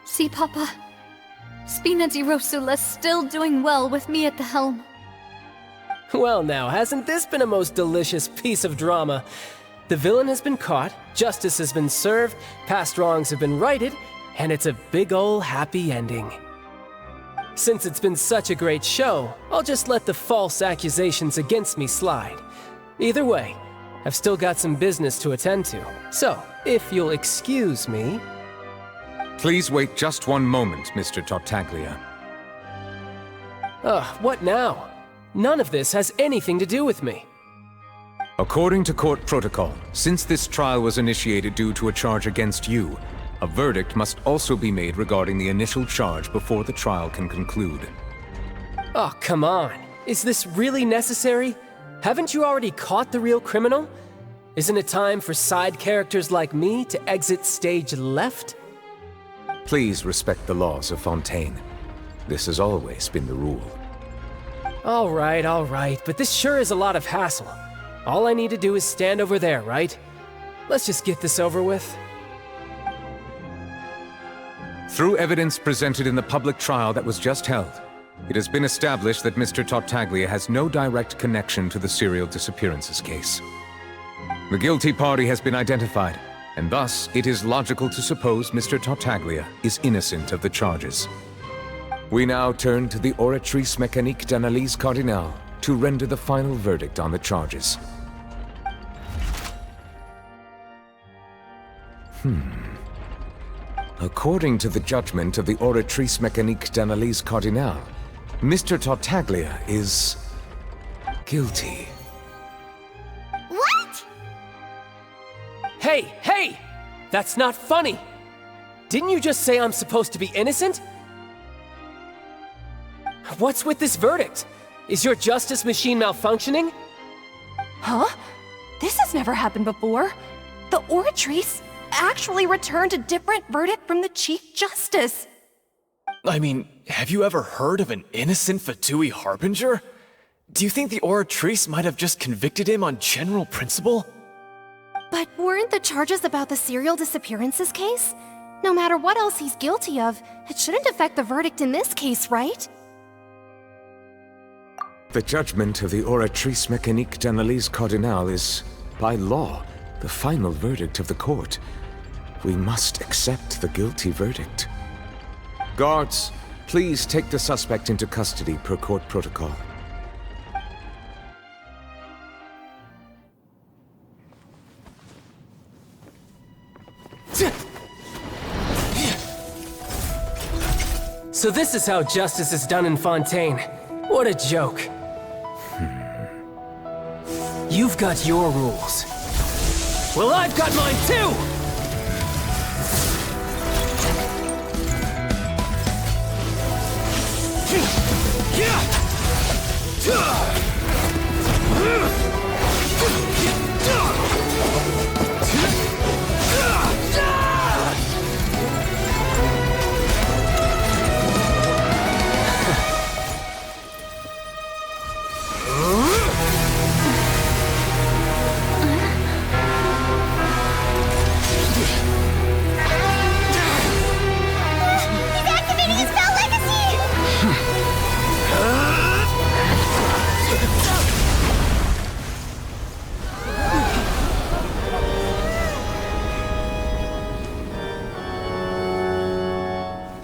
See, Papa? Spina di Rosula's still doing well with me at the helm. Well now, hasn't this been a most delicious piece of drama? The villain has been caught, justice has been served, past wrongs have been righted, and it's a big ol' happy ending. Since it's been such a great show, I'll just let the false accusations against me slide. Either way, I've still got some business to attend to. So, if you'll excuse me... Please wait just one moment, Mr. Tartaglia. What now? None of this has anything to do with me. According to court protocol, since this trial was initiated due to a charge against you, a verdict must also be made regarding the initial charge before the trial can conclude. Oh, come on. Is this really necessary? Haven't you already caught the real criminal? Isn't it time for side characters like me to exit stage left? Please respect the laws of Fontaine. This has always been the rule. All right, but this sure is a lot of hassle. All I need to do is stand over there, right? Let's just get this over with. Through evidence presented in the public trial that was just held, it has been established that Mr. Tartaglia has no direct connection to the serial disappearances case. The guilty party has been identified, and thus it is logical to suppose Mr. Tartaglia is innocent of the charges. We now turn to the oratrice mécanique d'analyse cardinale to render the final verdict on the charges. According to the judgment of the oratrice mécanique d'analyse cardinale, Mr. Tartaglia is guilty. What? Hey! That's not funny! Didn't you just say I'm supposed to be innocent? What's with this verdict? Is your justice machine malfunctioning? Huh? This has never happened before. The Oratrice actually returned a different verdict from the Chief Justice. I mean, have you ever heard of an innocent Fatui Harbinger? Do you think the Oratrice might have just convicted him on general principle? But weren't the charges about the serial disappearances case? No matter what else he's guilty of, it shouldn't affect the verdict in this case, right? The judgment of the Oratrice Mécanique d'Analyse Cardinale is, by law, the final verdict of the court. We must accept the guilty verdict. Guards, please take the suspect into custody per court protocol. So this is how justice is done in Fontaine. What a joke. You've got your rules. Well, I've got mine too!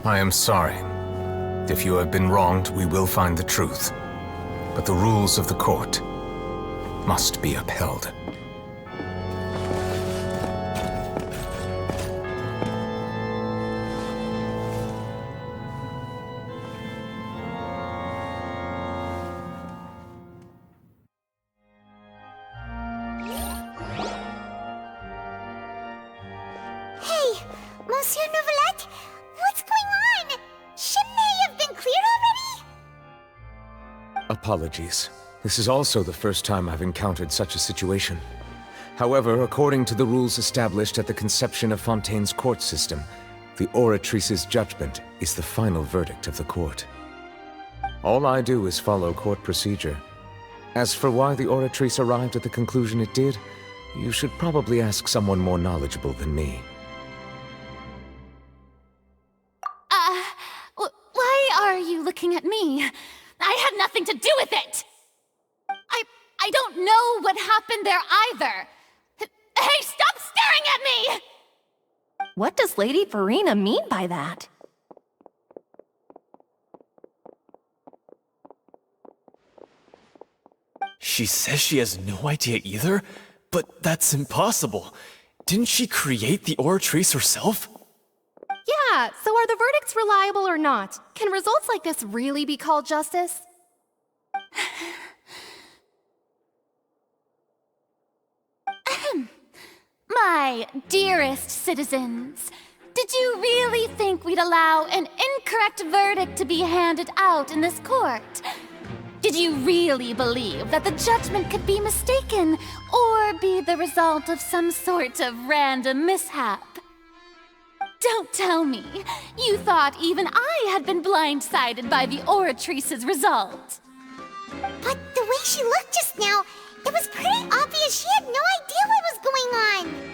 I am sorry. If you have been wronged, we will find the truth. But the rules of the court must be upheld. Hey, Monsieur Novelette, what's going on? Shouldn't they have been cleared already? Apologies. This is also the first time I've encountered such a situation. However, according to the rules established at the conception of Fontaine's court system, the Oratrice's judgment is the final verdict of the court. All I do is follow court procedure. As for why the Oratrice arrived at the conclusion it did, you should probably ask someone more knowledgeable than me. Why are you looking at me? I had nothing to do with it! I don't know what happened there either! Hey, stop staring at me! What does Lady Farina mean by that? She says she has no idea either? But that's impossible. Didn't she create the Oratrice herself? Yeah, so are the verdicts reliable or not? Can results like this really be called justice? My dearest citizens, did you really think we'd allow an incorrect verdict to be handed out in this court? Did you really believe that the judgment could be mistaken or be the result of some sort of random mishap? Don't tell me you thought even I had been blindsided by the Oratrice's result. But the way she looked just now, it was pretty obvious she had no idea what was going on.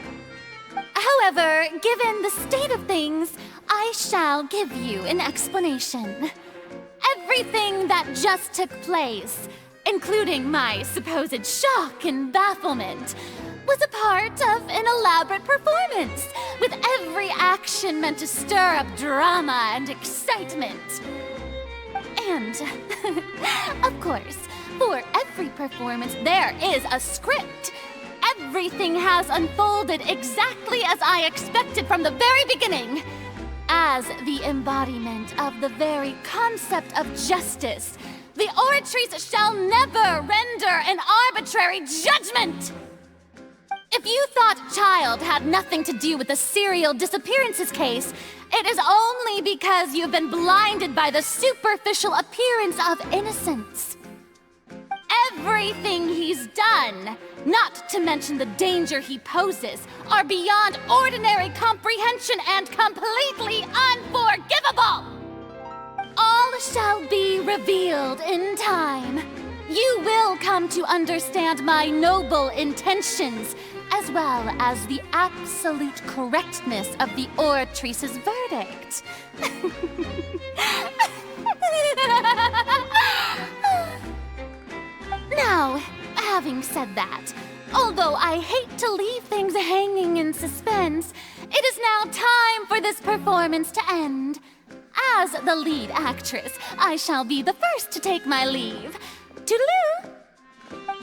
However, given the state of things, I shall give you an explanation. Everything that just took place, including my supposed shock and bafflement, was a part of an elaborate performance, with every action meant to stir up drama and excitement. And, of course, for every performance there is a script. Everything has unfolded exactly as I expected from the very beginning. As the embodiment of the very concept of justice, the Oratrice shall never render an arbitrary judgment! If you thought Child had nothing to do with the serial disappearances case, it is only because you've been blinded by the superficial appearance of innocence. everything he's done, not to mention the danger he poses, are beyond ordinary comprehension and completely unforgivable! All shall be revealed in time. You will come to understand my noble intentions, as well as the absolute correctness of the oratrice's verdict. Now, having said that, although I hate to leave things hanging in suspense, it is now time for this performance to end. As the lead actress, I shall be the first to take my leave. Toodaloo!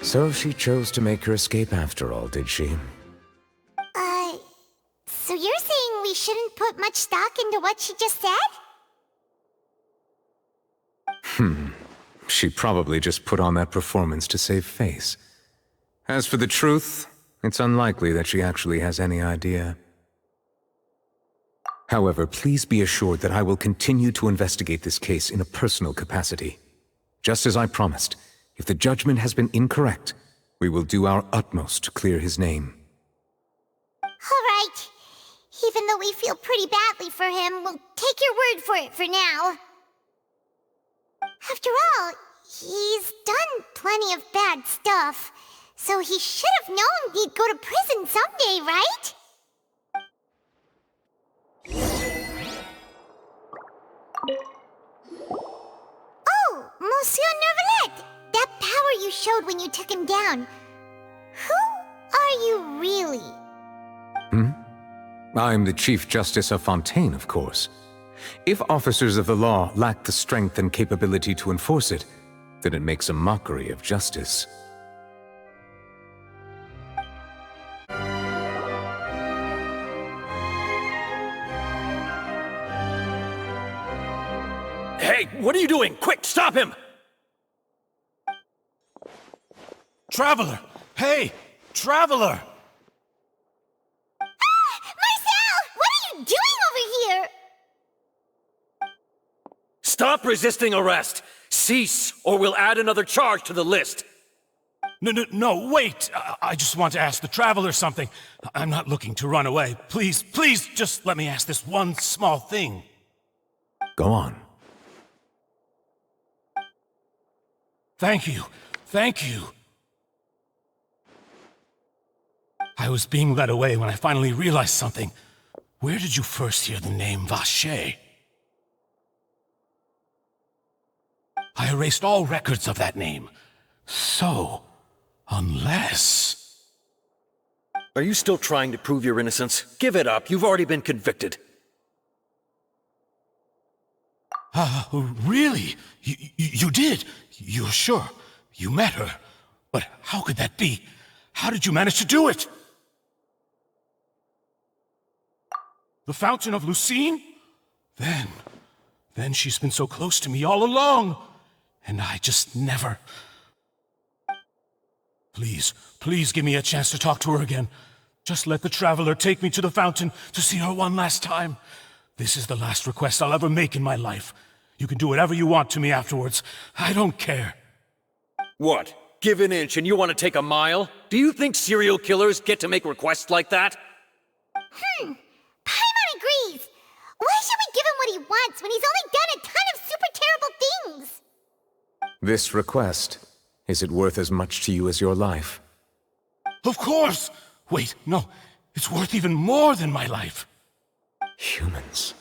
So she chose to make her escape after all, did she? So you're saying we shouldn't put much stock into what she just said? She probably just put on that performance to save face. As for the truth, it's unlikely that she actually has any idea. However, please be assured that I will continue to investigate this case in a personal capacity. Just as I promised, if the judgment has been incorrect, we will do our utmost to clear his name. All right. Even though we feel pretty badly for him, we'll take your word for it for now. After all, he's done plenty of bad stuff, so he should have known he'd go to prison someday, right? Oh, Monsieur Neuvillette! That power you showed when you took him down. Who are you really? I'm the Chief Justice of Fontaine, of course. If officers of the law lack the strength and capability to enforce it, then it makes a mockery of justice. Hey, what are you doing? Quick, stop him! Traveler! Hey! Traveler! Stop resisting arrest! Cease, or we'll add another charge to the list! No, wait! I just want to ask the Traveler something. I'm not looking to run away. Please, just let me ask this one small thing. Go on. Thank you. I was being led away when I finally realized something. Where did you first hear the name Vacher? I erased all records of that name. So, unless... Are you still trying to prove your innocence? Give it up, you've already been convicted. Really? You did? You're sure? You met her? But how could that be? How did you manage to do it? The Fountain of Lucine? Then she's been so close to me all along. And I just never... Please give me a chance to talk to her again. Just let the Traveler take me to the fountain to see her one last time. This is the last request I'll ever make in my life. You can do whatever you want to me afterwards. I don't care. What? Give an inch and you want to take a mile? Do you think serial killers get to make requests like that? Paimon agrees. Why should we give him what he wants when he's only done a ton of super terrible things? This request, is it worth as much to you as your life? Of course! Wait, no. It's worth even more than my life. Humans.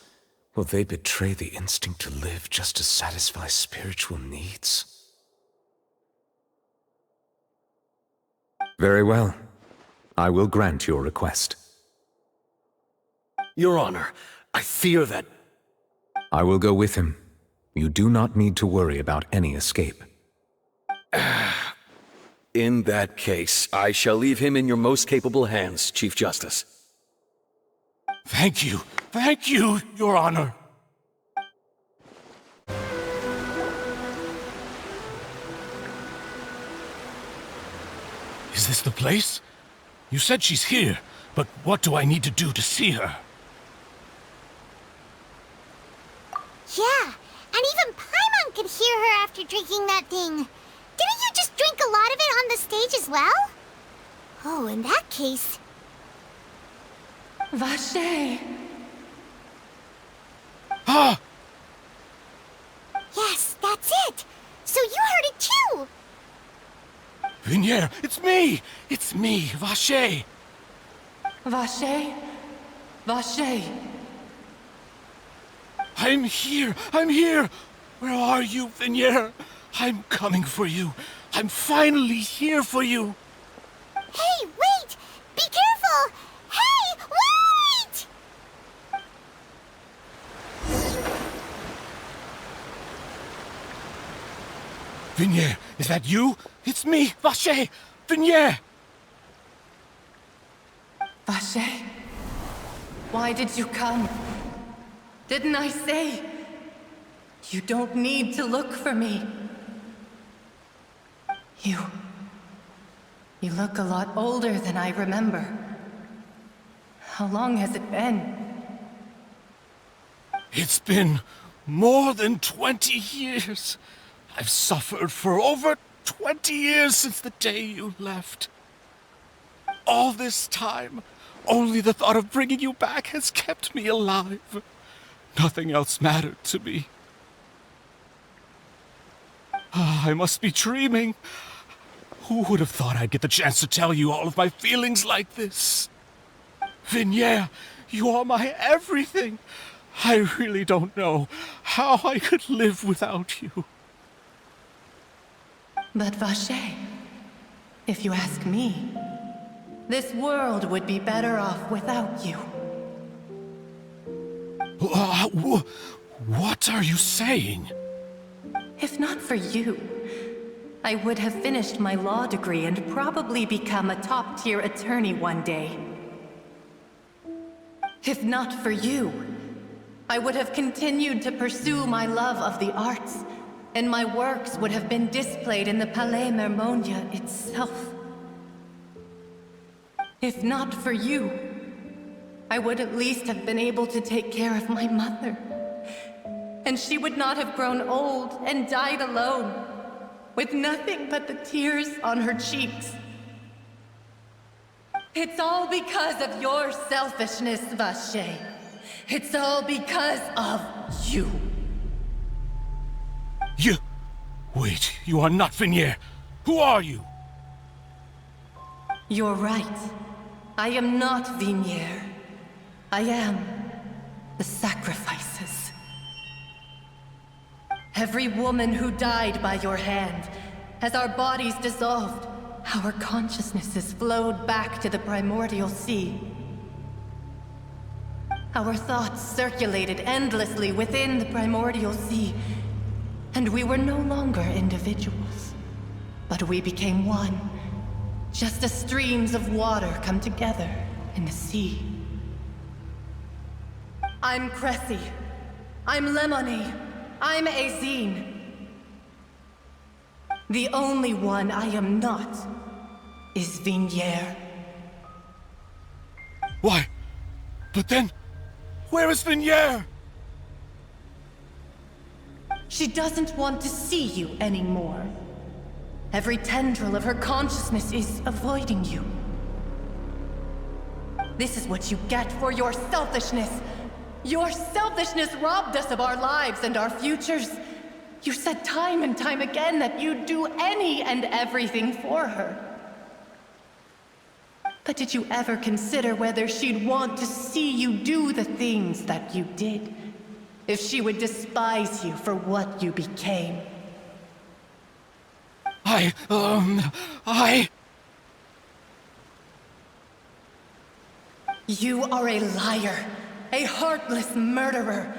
Will they betray the instinct to live just to satisfy spiritual needs? Very well. I will grant your request. Your Honor, I fear that... I will go with him. You do not need to worry about any escape. In that case, I shall leave him in your most capable hands, Chief Justice. Thank you, Your Honor. Is this the place? You said she's here, but what do I need to do to see her? Yeah, and even Paimon could hear her after drinking that thing. Didn't you just drink a lot of as well? Oh, in that case... Vache! Ah! Yes, that's it! So you heard it too! Vinier, it's me! It's me, Vache! Vache? Vache! I'm here! I'm here! Where are you, Vinier? I'm coming for you. I'm finally here for you. Hey, wait! Be careful! Hey, wait! Vinier, is that you? It's me, Vache! Vinier! Vache? Why did you come? Didn't I say? You don't need to look for me. You look a lot older than I remember. How long has it been? It's been more than 20 years. I've suffered for over 20 years since the day you left. All this time, only the thought of bringing you back has kept me alive. Nothing else mattered to me. I must be dreaming. Who would have thought I'd get the chance to tell you all of my feelings like this? Vinier, you are my everything. I really don't know how I could live without you. But Vache, if you ask me, this world would be better off without you. What are you saying? If not for you, I would have finished my law degree and probably become a top-tier attorney one day. If not for you, I would have continued to pursue my love of the arts, and my works would have been displayed in the Palais Mermonia itself. If not for you, I would at least have been able to take care of my mother. And she would not have grown old and died alone, with nothing but the tears on her cheeks. It's all because of your selfishness, Vache. It's all because of you. You... Wait, you are not Vinier. Who are you? You're right. I am not Vinier. I am the sacrifices. Every woman who died by your hand, as our bodies dissolved, our consciousnesses flowed back to the primordial sea. Our thoughts circulated endlessly within the primordial sea, and we were no longer individuals, but we became one, just as streams of water come together in the sea. I'm Cressy. I'm Lemony. I'm Azine. The only one I am not is Vinier. Why? But then, where is Vinier? She doesn't want to see you anymore. Every tendril of her consciousness is avoiding you. This is what you get for your selfishness. Your selfishness robbed us of our lives and our futures. You said time and time again that you'd do any and everything for her. But did you ever consider whether she'd want to see you do the things that you did? If she would despise you for what you became? You are a liar, a heartless murderer,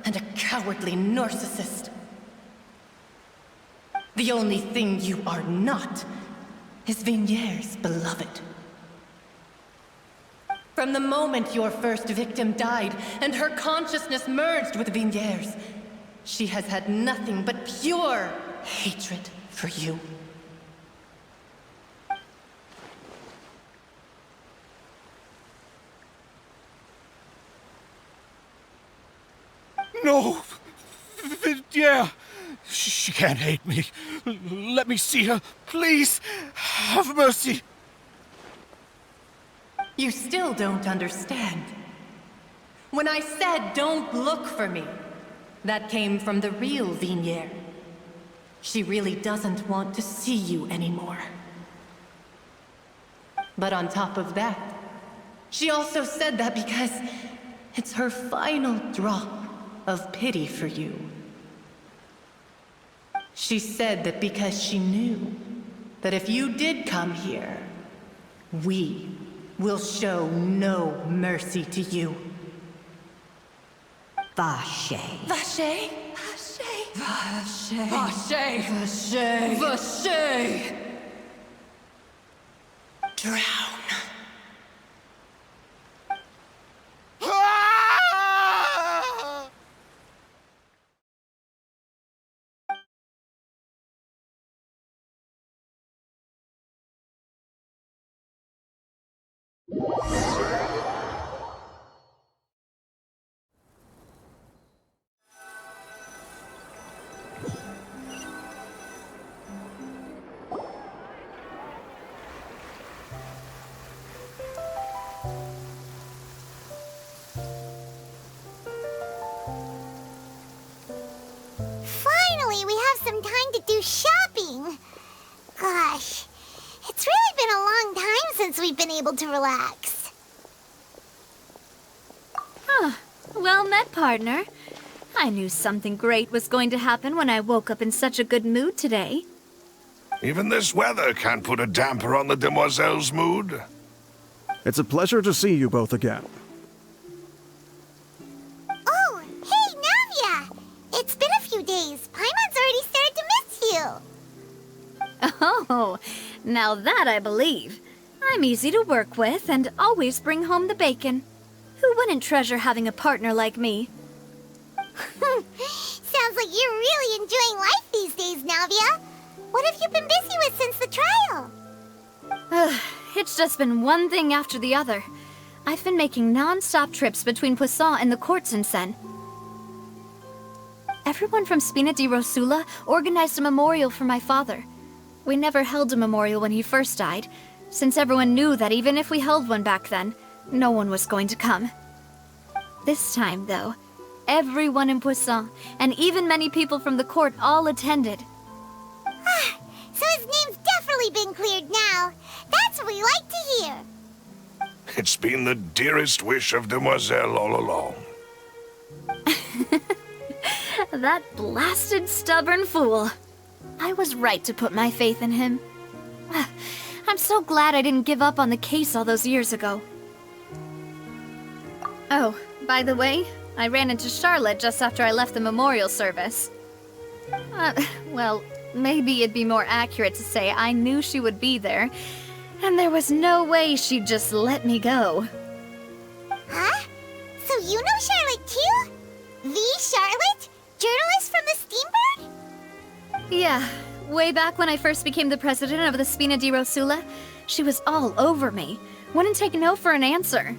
and a cowardly narcissist. The only thing you are not is Vignier's beloved. From the moment your first victim died and her consciousness merged with Vignier's, she has had nothing but pure hatred for you. No! Vinier! She can't hate me. Let me see her. Please, have mercy. You still don't understand. When I said don't look for me, that came from the real Vinier. She really doesn't want to see you anymore. But on top of that, she also said that because it's her final drop of pity for you. She said that because she knew that if you did come here, we will show no mercy to you. Vache. Vache? Vache. Vache. Vache. Vache. Drown. Finally, we have some time to do shopping. Gosh, it's really been a long time since we've been able to relax. Huh. Well met, partner. I knew something great was going to happen when I woke up in such a good mood today. Even this weather can't put a damper on the demoiselle's mood. It's a pleasure to see you both again. Oh, hey, Navia! It's been a few days. Paimon's already started to miss you. Oh, now that I believe. I'm easy to work with and always bring home the bacon. Who wouldn't treasure having a partner like me? Sounds like you're really enjoying life these days, Navia. What have you been busy with since the trial? It's just been one thing after the other. I've been making non-stop trips between Poisson and the courts in Sen. Everyone from Spina di Rosula organized a memorial for my father. We never held a memorial when he first died, since everyone knew that even if we held one back then, no one was going to come. This time, though, everyone in Poisson, and even many people from the court, all attended. So his name's definitely been cleared now. That's what we like to hear. It's been the dearest wish of Demoiselle all along. That blasted stubborn fool. I was right to put my faith in him. I'm so glad I didn't give up on the case all those years ago. Oh, by the way, I ran into Charlotte just after I left the memorial service. Well, maybe it'd be more accurate to say I knew she would be there, and there was no way she'd just let me go. Huh? So you know Charlotte too? The Charlotte? Journalist from the Steambird? Yeah, way back when I first became the president of the Spina di Rosula, she was all over me. Wouldn't take no for an answer.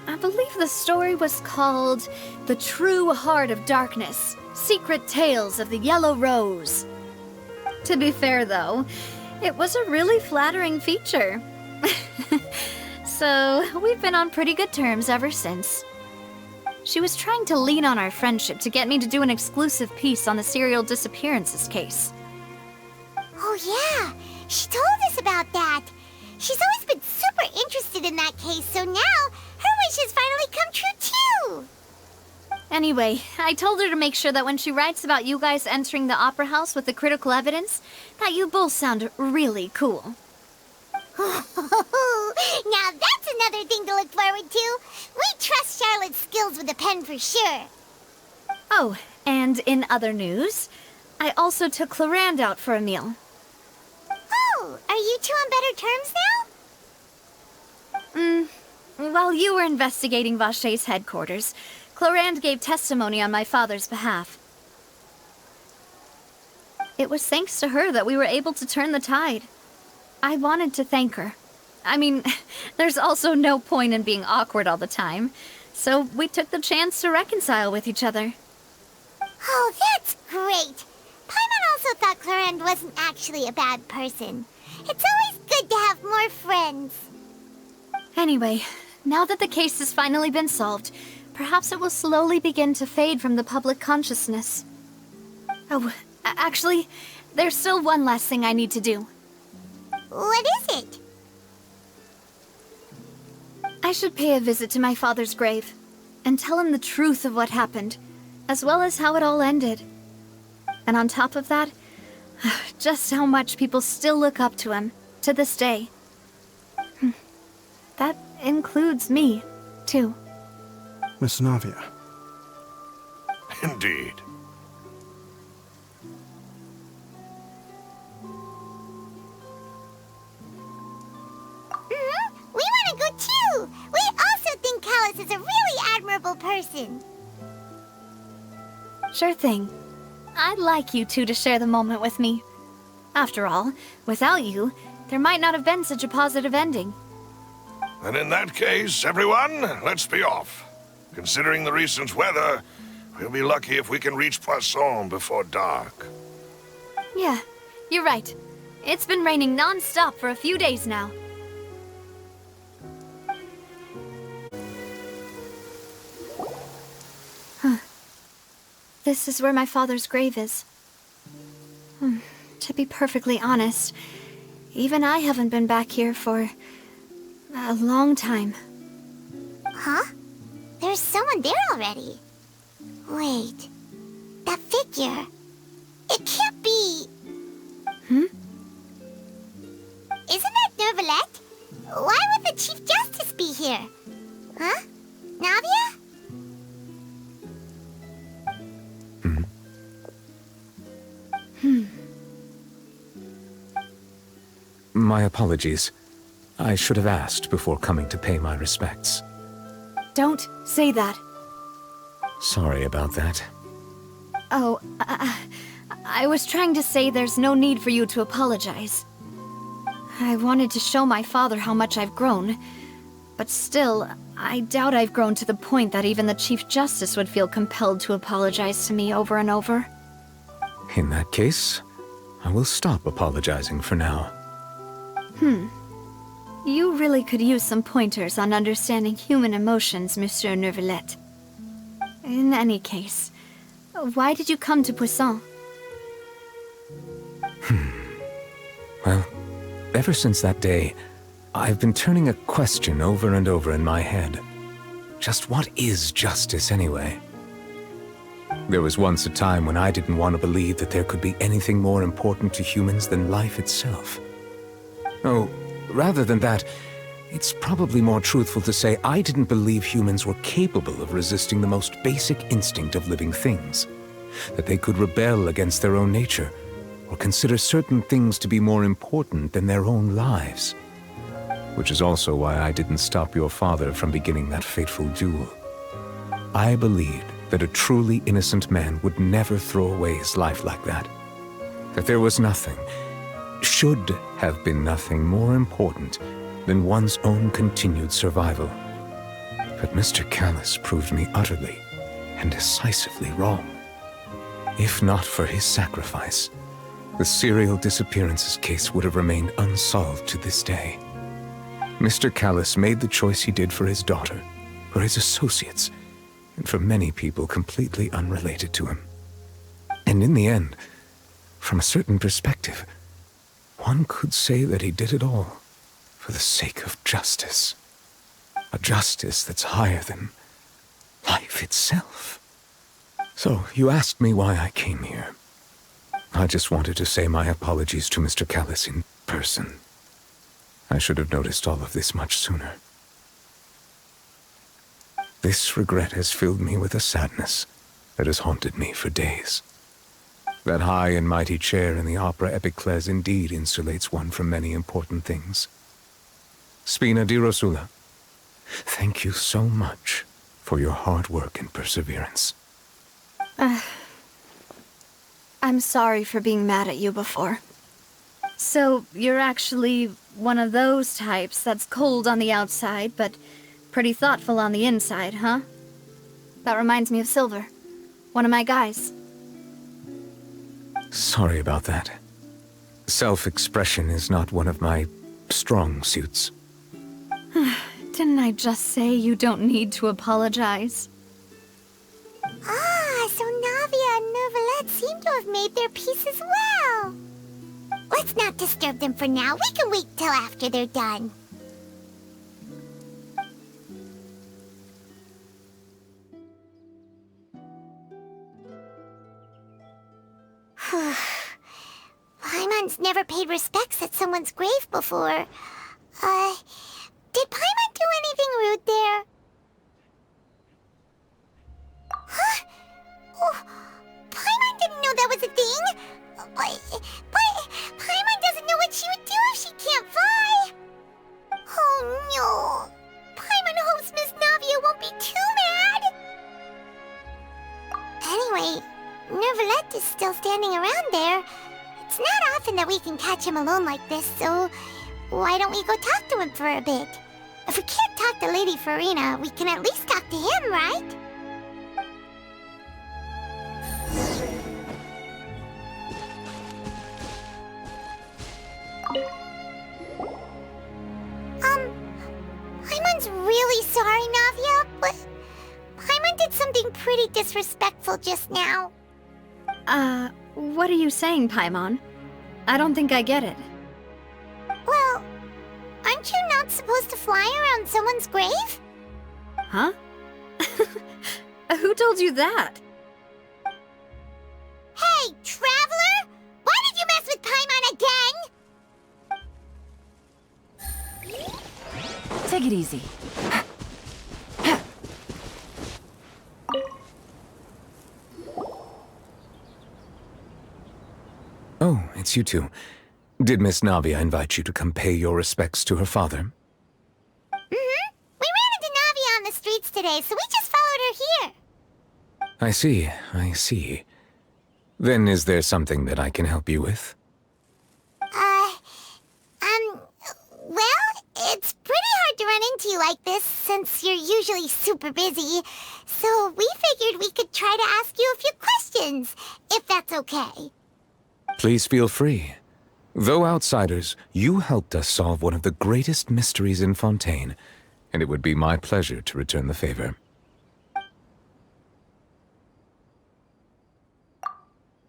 I believe the story was called The True Heart of Darkness, Secret Tales of the Yellow Rose. To be fair, though, it was a really flattering feature. So, we've been on pretty good terms ever since. She was trying to lean on our friendship to get me to do an exclusive piece on the serial disappearances case. Oh yeah, she told us about that. She's always been super interested in that case, so now her wish has finally come true too! Anyway, I told her to make sure that when she writes about you guys entering the opera house with the critical evidence, that you both sound really cool. Now that's another thing to look forward to. We trust Charlotte's skills with a pen for sure. Oh, and in other news, I also took Clarande out for a meal. Oh, are you two on better terms now? While you were investigating Vache's headquarters, Clarande gave testimony on my father's behalf. It was thanks to her that we were able to turn the tide. I wanted to thank her. I mean, there's also no point in being awkward all the time, so we took the chance to reconcile with each other. Oh, that's great! also thought Clorinde wasn't actually a bad person. It's always good to have more friends. Anyway, now that the case has finally been solved, perhaps it will slowly begin to fade from the public consciousness. Oh, actually, there's still one last thing I need to do. What is it? I should pay a visit to my father's grave, and tell him the truth of what happened, as well as how it all ended. And on top of that, just how much people still look up to him, to this day. That includes me, too. Miss Navia. Indeed. We want to go too! We also think Callus is a really admirable person. Sure thing. I'd like you two to share the moment with me. After all, without you, there might not have been such a positive ending. And in that case, everyone, let's be off. Considering the recent weather, we'll be lucky if we can reach Poisson before dark. Yeah, you're right. It's been raining non-stop for a few days now. This is where my father's grave is. To be perfectly honest, even I haven't been back here for a long time. Huh? There's someone there already. Wait. That figure. It can't be... Hmm? Isn't that Neuvillette? Why would the Chief Justice be here? Huh? Navia? My apologies. I should have asked before coming to pay my respects. Don't say that. Sorry about that. Oh, I was trying to say there's no need for you to apologize. I wanted to show my father how much I've grown, but still, I doubt I've grown to the point that even the Chief Justice would feel compelled to apologize to me over and over. In that case, I will stop apologizing for now. You really could use some pointers on understanding human emotions, Monsieur Neuvillette. In any case, why did you come to Poisson? Well, ever since that day, I've been turning a question over and over in my head. Just what is justice anyway? There was once a time when I didn't want to believe that there could be anything more important to humans than life itself. Oh, rather than that, it's probably more truthful to say I didn't believe humans were capable of resisting the most basic instinct of living things. That they could rebel against their own nature, or consider certain things to be more important than their own lives. Which is also why I didn't stop your father from beginning that fateful duel. I believed that a truly innocent man would never throw away his life like that. That there was nothing, should have been nothing more important than one's own continued survival. But Mr. Callus proved me utterly and decisively wrong. If not for his sacrifice, the serial disappearances case would have remained unsolved to this day. Mr. Callus made the choice he did for his daughter, for his associates, and for many people completely unrelated to him. And in the end, from a certain perspective, one could say that he did it all for the sake of justice. A justice that's higher than life itself. So, you asked me why I came here. I just wanted to say my apologies to Mr. Callus in person. I should have noticed all of this much sooner. This regret has filled me with a sadness that has haunted me for days. That high and mighty chair in the opera Epiclese indeed insulates one from many important things. Spina di Rosula, thank you so much for your hard work and perseverance. I'm sorry for being mad at you before. So, you're actually one of those types that's cold on the outside, but pretty thoughtful on the inside, huh? That reminds me of Silver, one of my guys. Sorry about that. Self-expression is not one of my strong suits. Didn't I just say you don't need to apologize? Ah, so Navia and Neuvillette seem to have made their peace as well. Let's not disturb them for now. We can wait till after they're done. Paimon's never paid respects at someone's grave before. Did Paimon do anything rude there? Huh? Oh, Paimon didn't know that was a thing. But Paimon doesn't know what she would do if she can't fly. Oh no. Paimon hopes Miss Navia won't be too mad. Anyway, Neuvillette is still standing around there. It's not often that we can catch him alone like this, so why don't we go talk to him for a bit? If we can't talk to Lady Farina, we can at least talk to him, right? Paimon's really sorry, Navia, but Paimon did something pretty disrespectful just now. What are you saying, Paimon? I don't think I get it. Well, aren't you not supposed to fly around someone's grave? Huh? Who told you that? Hey, Traveler! Why did you mess with Paimon again? Take it easy. Oh, it's you two. Did Miss Navia invite you to come pay your respects to her father? Mm-hmm. We ran into Navia on the streets today, so we just followed her here. I see. Then is there something that I can help you with? Well, it's pretty hard to run into you like this, since you're usually super busy. So we figured we could try to ask you a few questions, if that's okay. Please feel free. Though outsiders, you helped us solve one of the greatest mysteries in Fontaine, and it would be my pleasure to return the favor.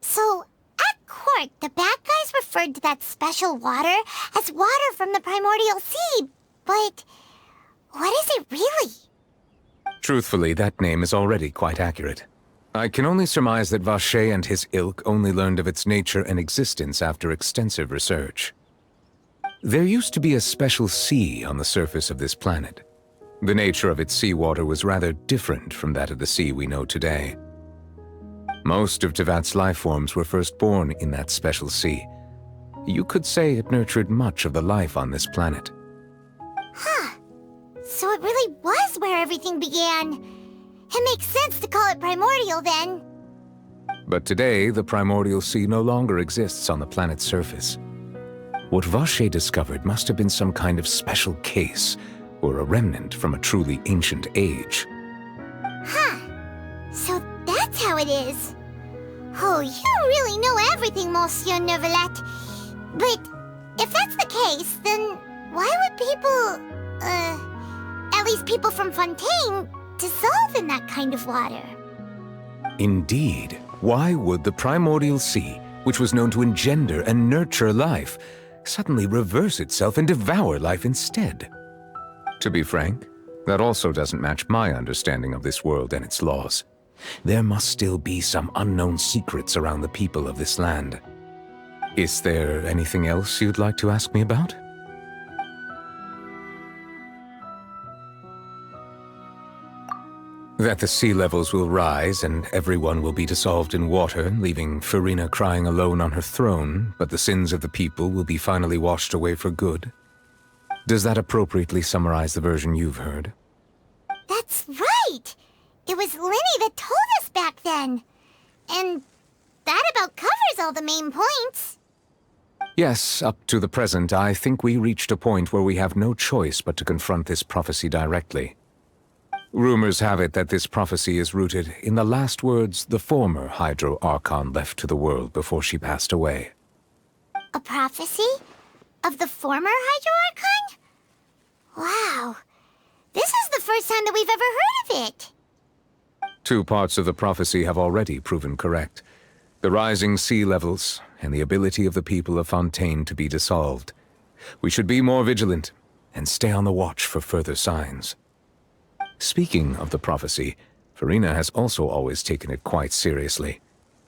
So, at court, the bad guys referred to that special water as water from the primordial sea, but what is it really? Truthfully, that name is already quite accurate. I can only surmise that Vacher and his ilk only learned of its nature and existence after extensive research. There used to be a special sea on the surface of this planet. The nature of its seawater was rather different from that of the sea we know today. Most of Tevat's life forms were first born in that special sea. You could say it nurtured much of the life on this planet. Huh. So it really was where everything began. It makes sense to call it primordial, then. But today, the primordial sea no longer exists on the planet's surface. What Vacher discovered must have been some kind of special case, or a remnant from a truly ancient age. Huh. So that's how it is. Oh, you really know everything, Monsieur Neuvillette. But if that's the case, then why would people, at least people from Fontaine, dissolve in that kind of water? Indeed. Why would the primordial sea, which was known to engender and nurture life, suddenly reverse itself and devour life instead? To be frank, that also doesn't match my understanding of this world and its laws. There must still be some unknown secrets around the people of this land. Is there anything else you'd like to ask me about? That the sea levels will rise and everyone will be dissolved in water, leaving Farina crying alone on her throne, but the sins of the people will be finally washed away for good. Does that appropriately summarize the version you've heard? That's right! It was Linny that told us back then. And that about covers all the main points. Yes, up to the present, I think we reached a point where we have no choice but to confront this prophecy directly. Rumors have it that this prophecy is rooted in the last words the former Hydro Archon left to the world before she passed away. A prophecy? Of the former Hydro Archon? Wow. This is the first time that we've ever heard of it. 2 parts of the prophecy have already proven correct. The rising sea levels and the ability of the people of Fontaine to be dissolved. We should be more vigilant and stay on the watch for further signs. Speaking of the prophecy, Farina has also always taken it quite seriously.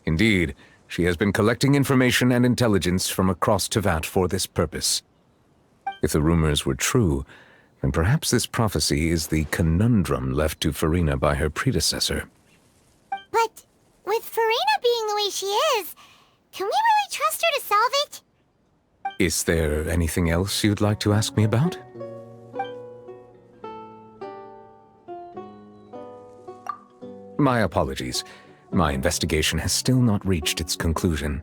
Indeed, she has been collecting information and intelligence from across Tevat for this purpose. If the rumors were true, then perhaps this prophecy is the conundrum left to Farina by her predecessor. But with Farina being the way she is, can we really trust her to solve it? Is there anything else you'd like to ask me about? My apologies. My investigation has still not reached its conclusion.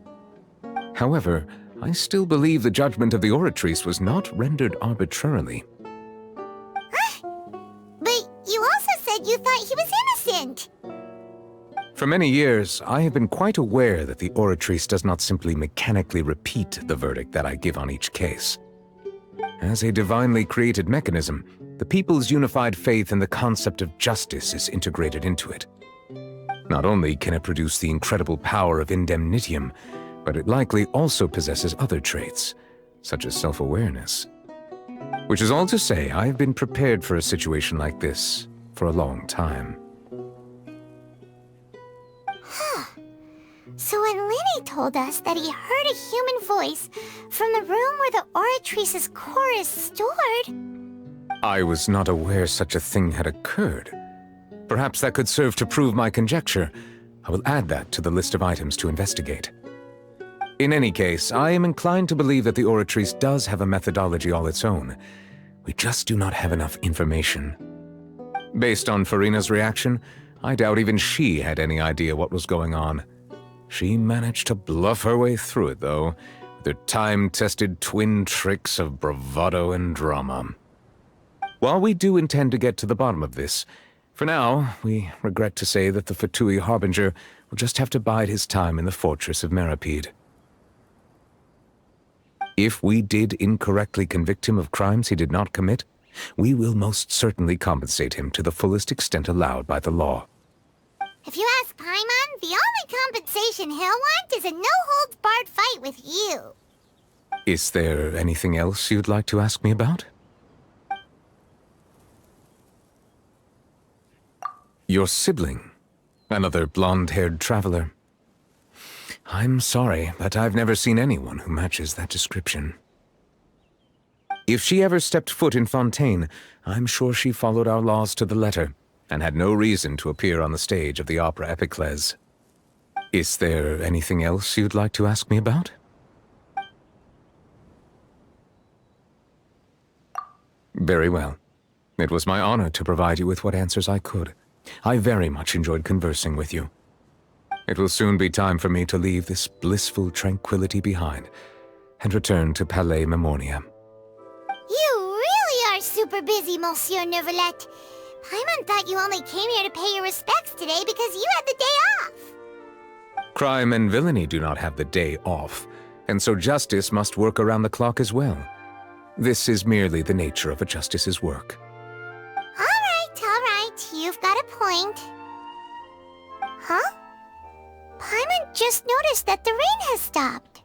However, I still believe the judgment of the Oratrice was not rendered arbitrarily. But you also said you thought he was innocent! For many years, I have been quite aware that the Oratrice does not simply mechanically repeat the verdict that I give on each case. As a divinely created mechanism, the people's unified faith in the concept of justice is integrated into it. Not only can it produce the incredible power of indemnitium, but it likely also possesses other traits, such as self-awareness. Which is all to say, I have been prepared for a situation like this for a long time. So when Lenny told us that he heard a human voice from the room where the Oratrice's core is stored... I was not aware such a thing had occurred. Perhaps that could serve to prove my conjecture. I will add that to the list of items to investigate. In any case, I am inclined to believe that the Oratrice does have a methodology all its own. We just do not have enough information. Based on Farina's reaction, I doubt even she had any idea what was going on. She managed to bluff her way through it, though, with her time-tested twin tricks of bravado and drama. While we do intend to get to the bottom of this, for now, we regret to say that the Fatui Harbinger will just have to bide his time in the fortress of Meripede. If we did incorrectly convict him of crimes he did not commit, we will most certainly compensate him to the fullest extent allowed by the law. If you ask Paimon, the only compensation he'll want is a no-holds-barred fight with you. Is there anything else you'd like to ask me about? Your sibling, another blonde-haired traveler. I'm sorry, but I've never seen anyone who matches that description. If she ever stepped foot in Fontaine, I'm sure she followed our laws to the letter, and had no reason to appear on the stage of the opera Epiclese. Is there anything else you'd like to ask me about? Very well. It was my honor to provide you with what answers I could. I very much enjoyed conversing with you. It will soon be time for me to leave this blissful tranquility behind and return to Palais Memornia. You really are super busy, Monsieur Neuvillette. Paimon thought you only came here to pay your respects today because you had the day off. Crime and villainy do not have the day off, and so justice must work around the clock as well. This is merely the nature of a justice's work. All right, you've got a point. Huh? Paimon just noticed that the rain has stopped.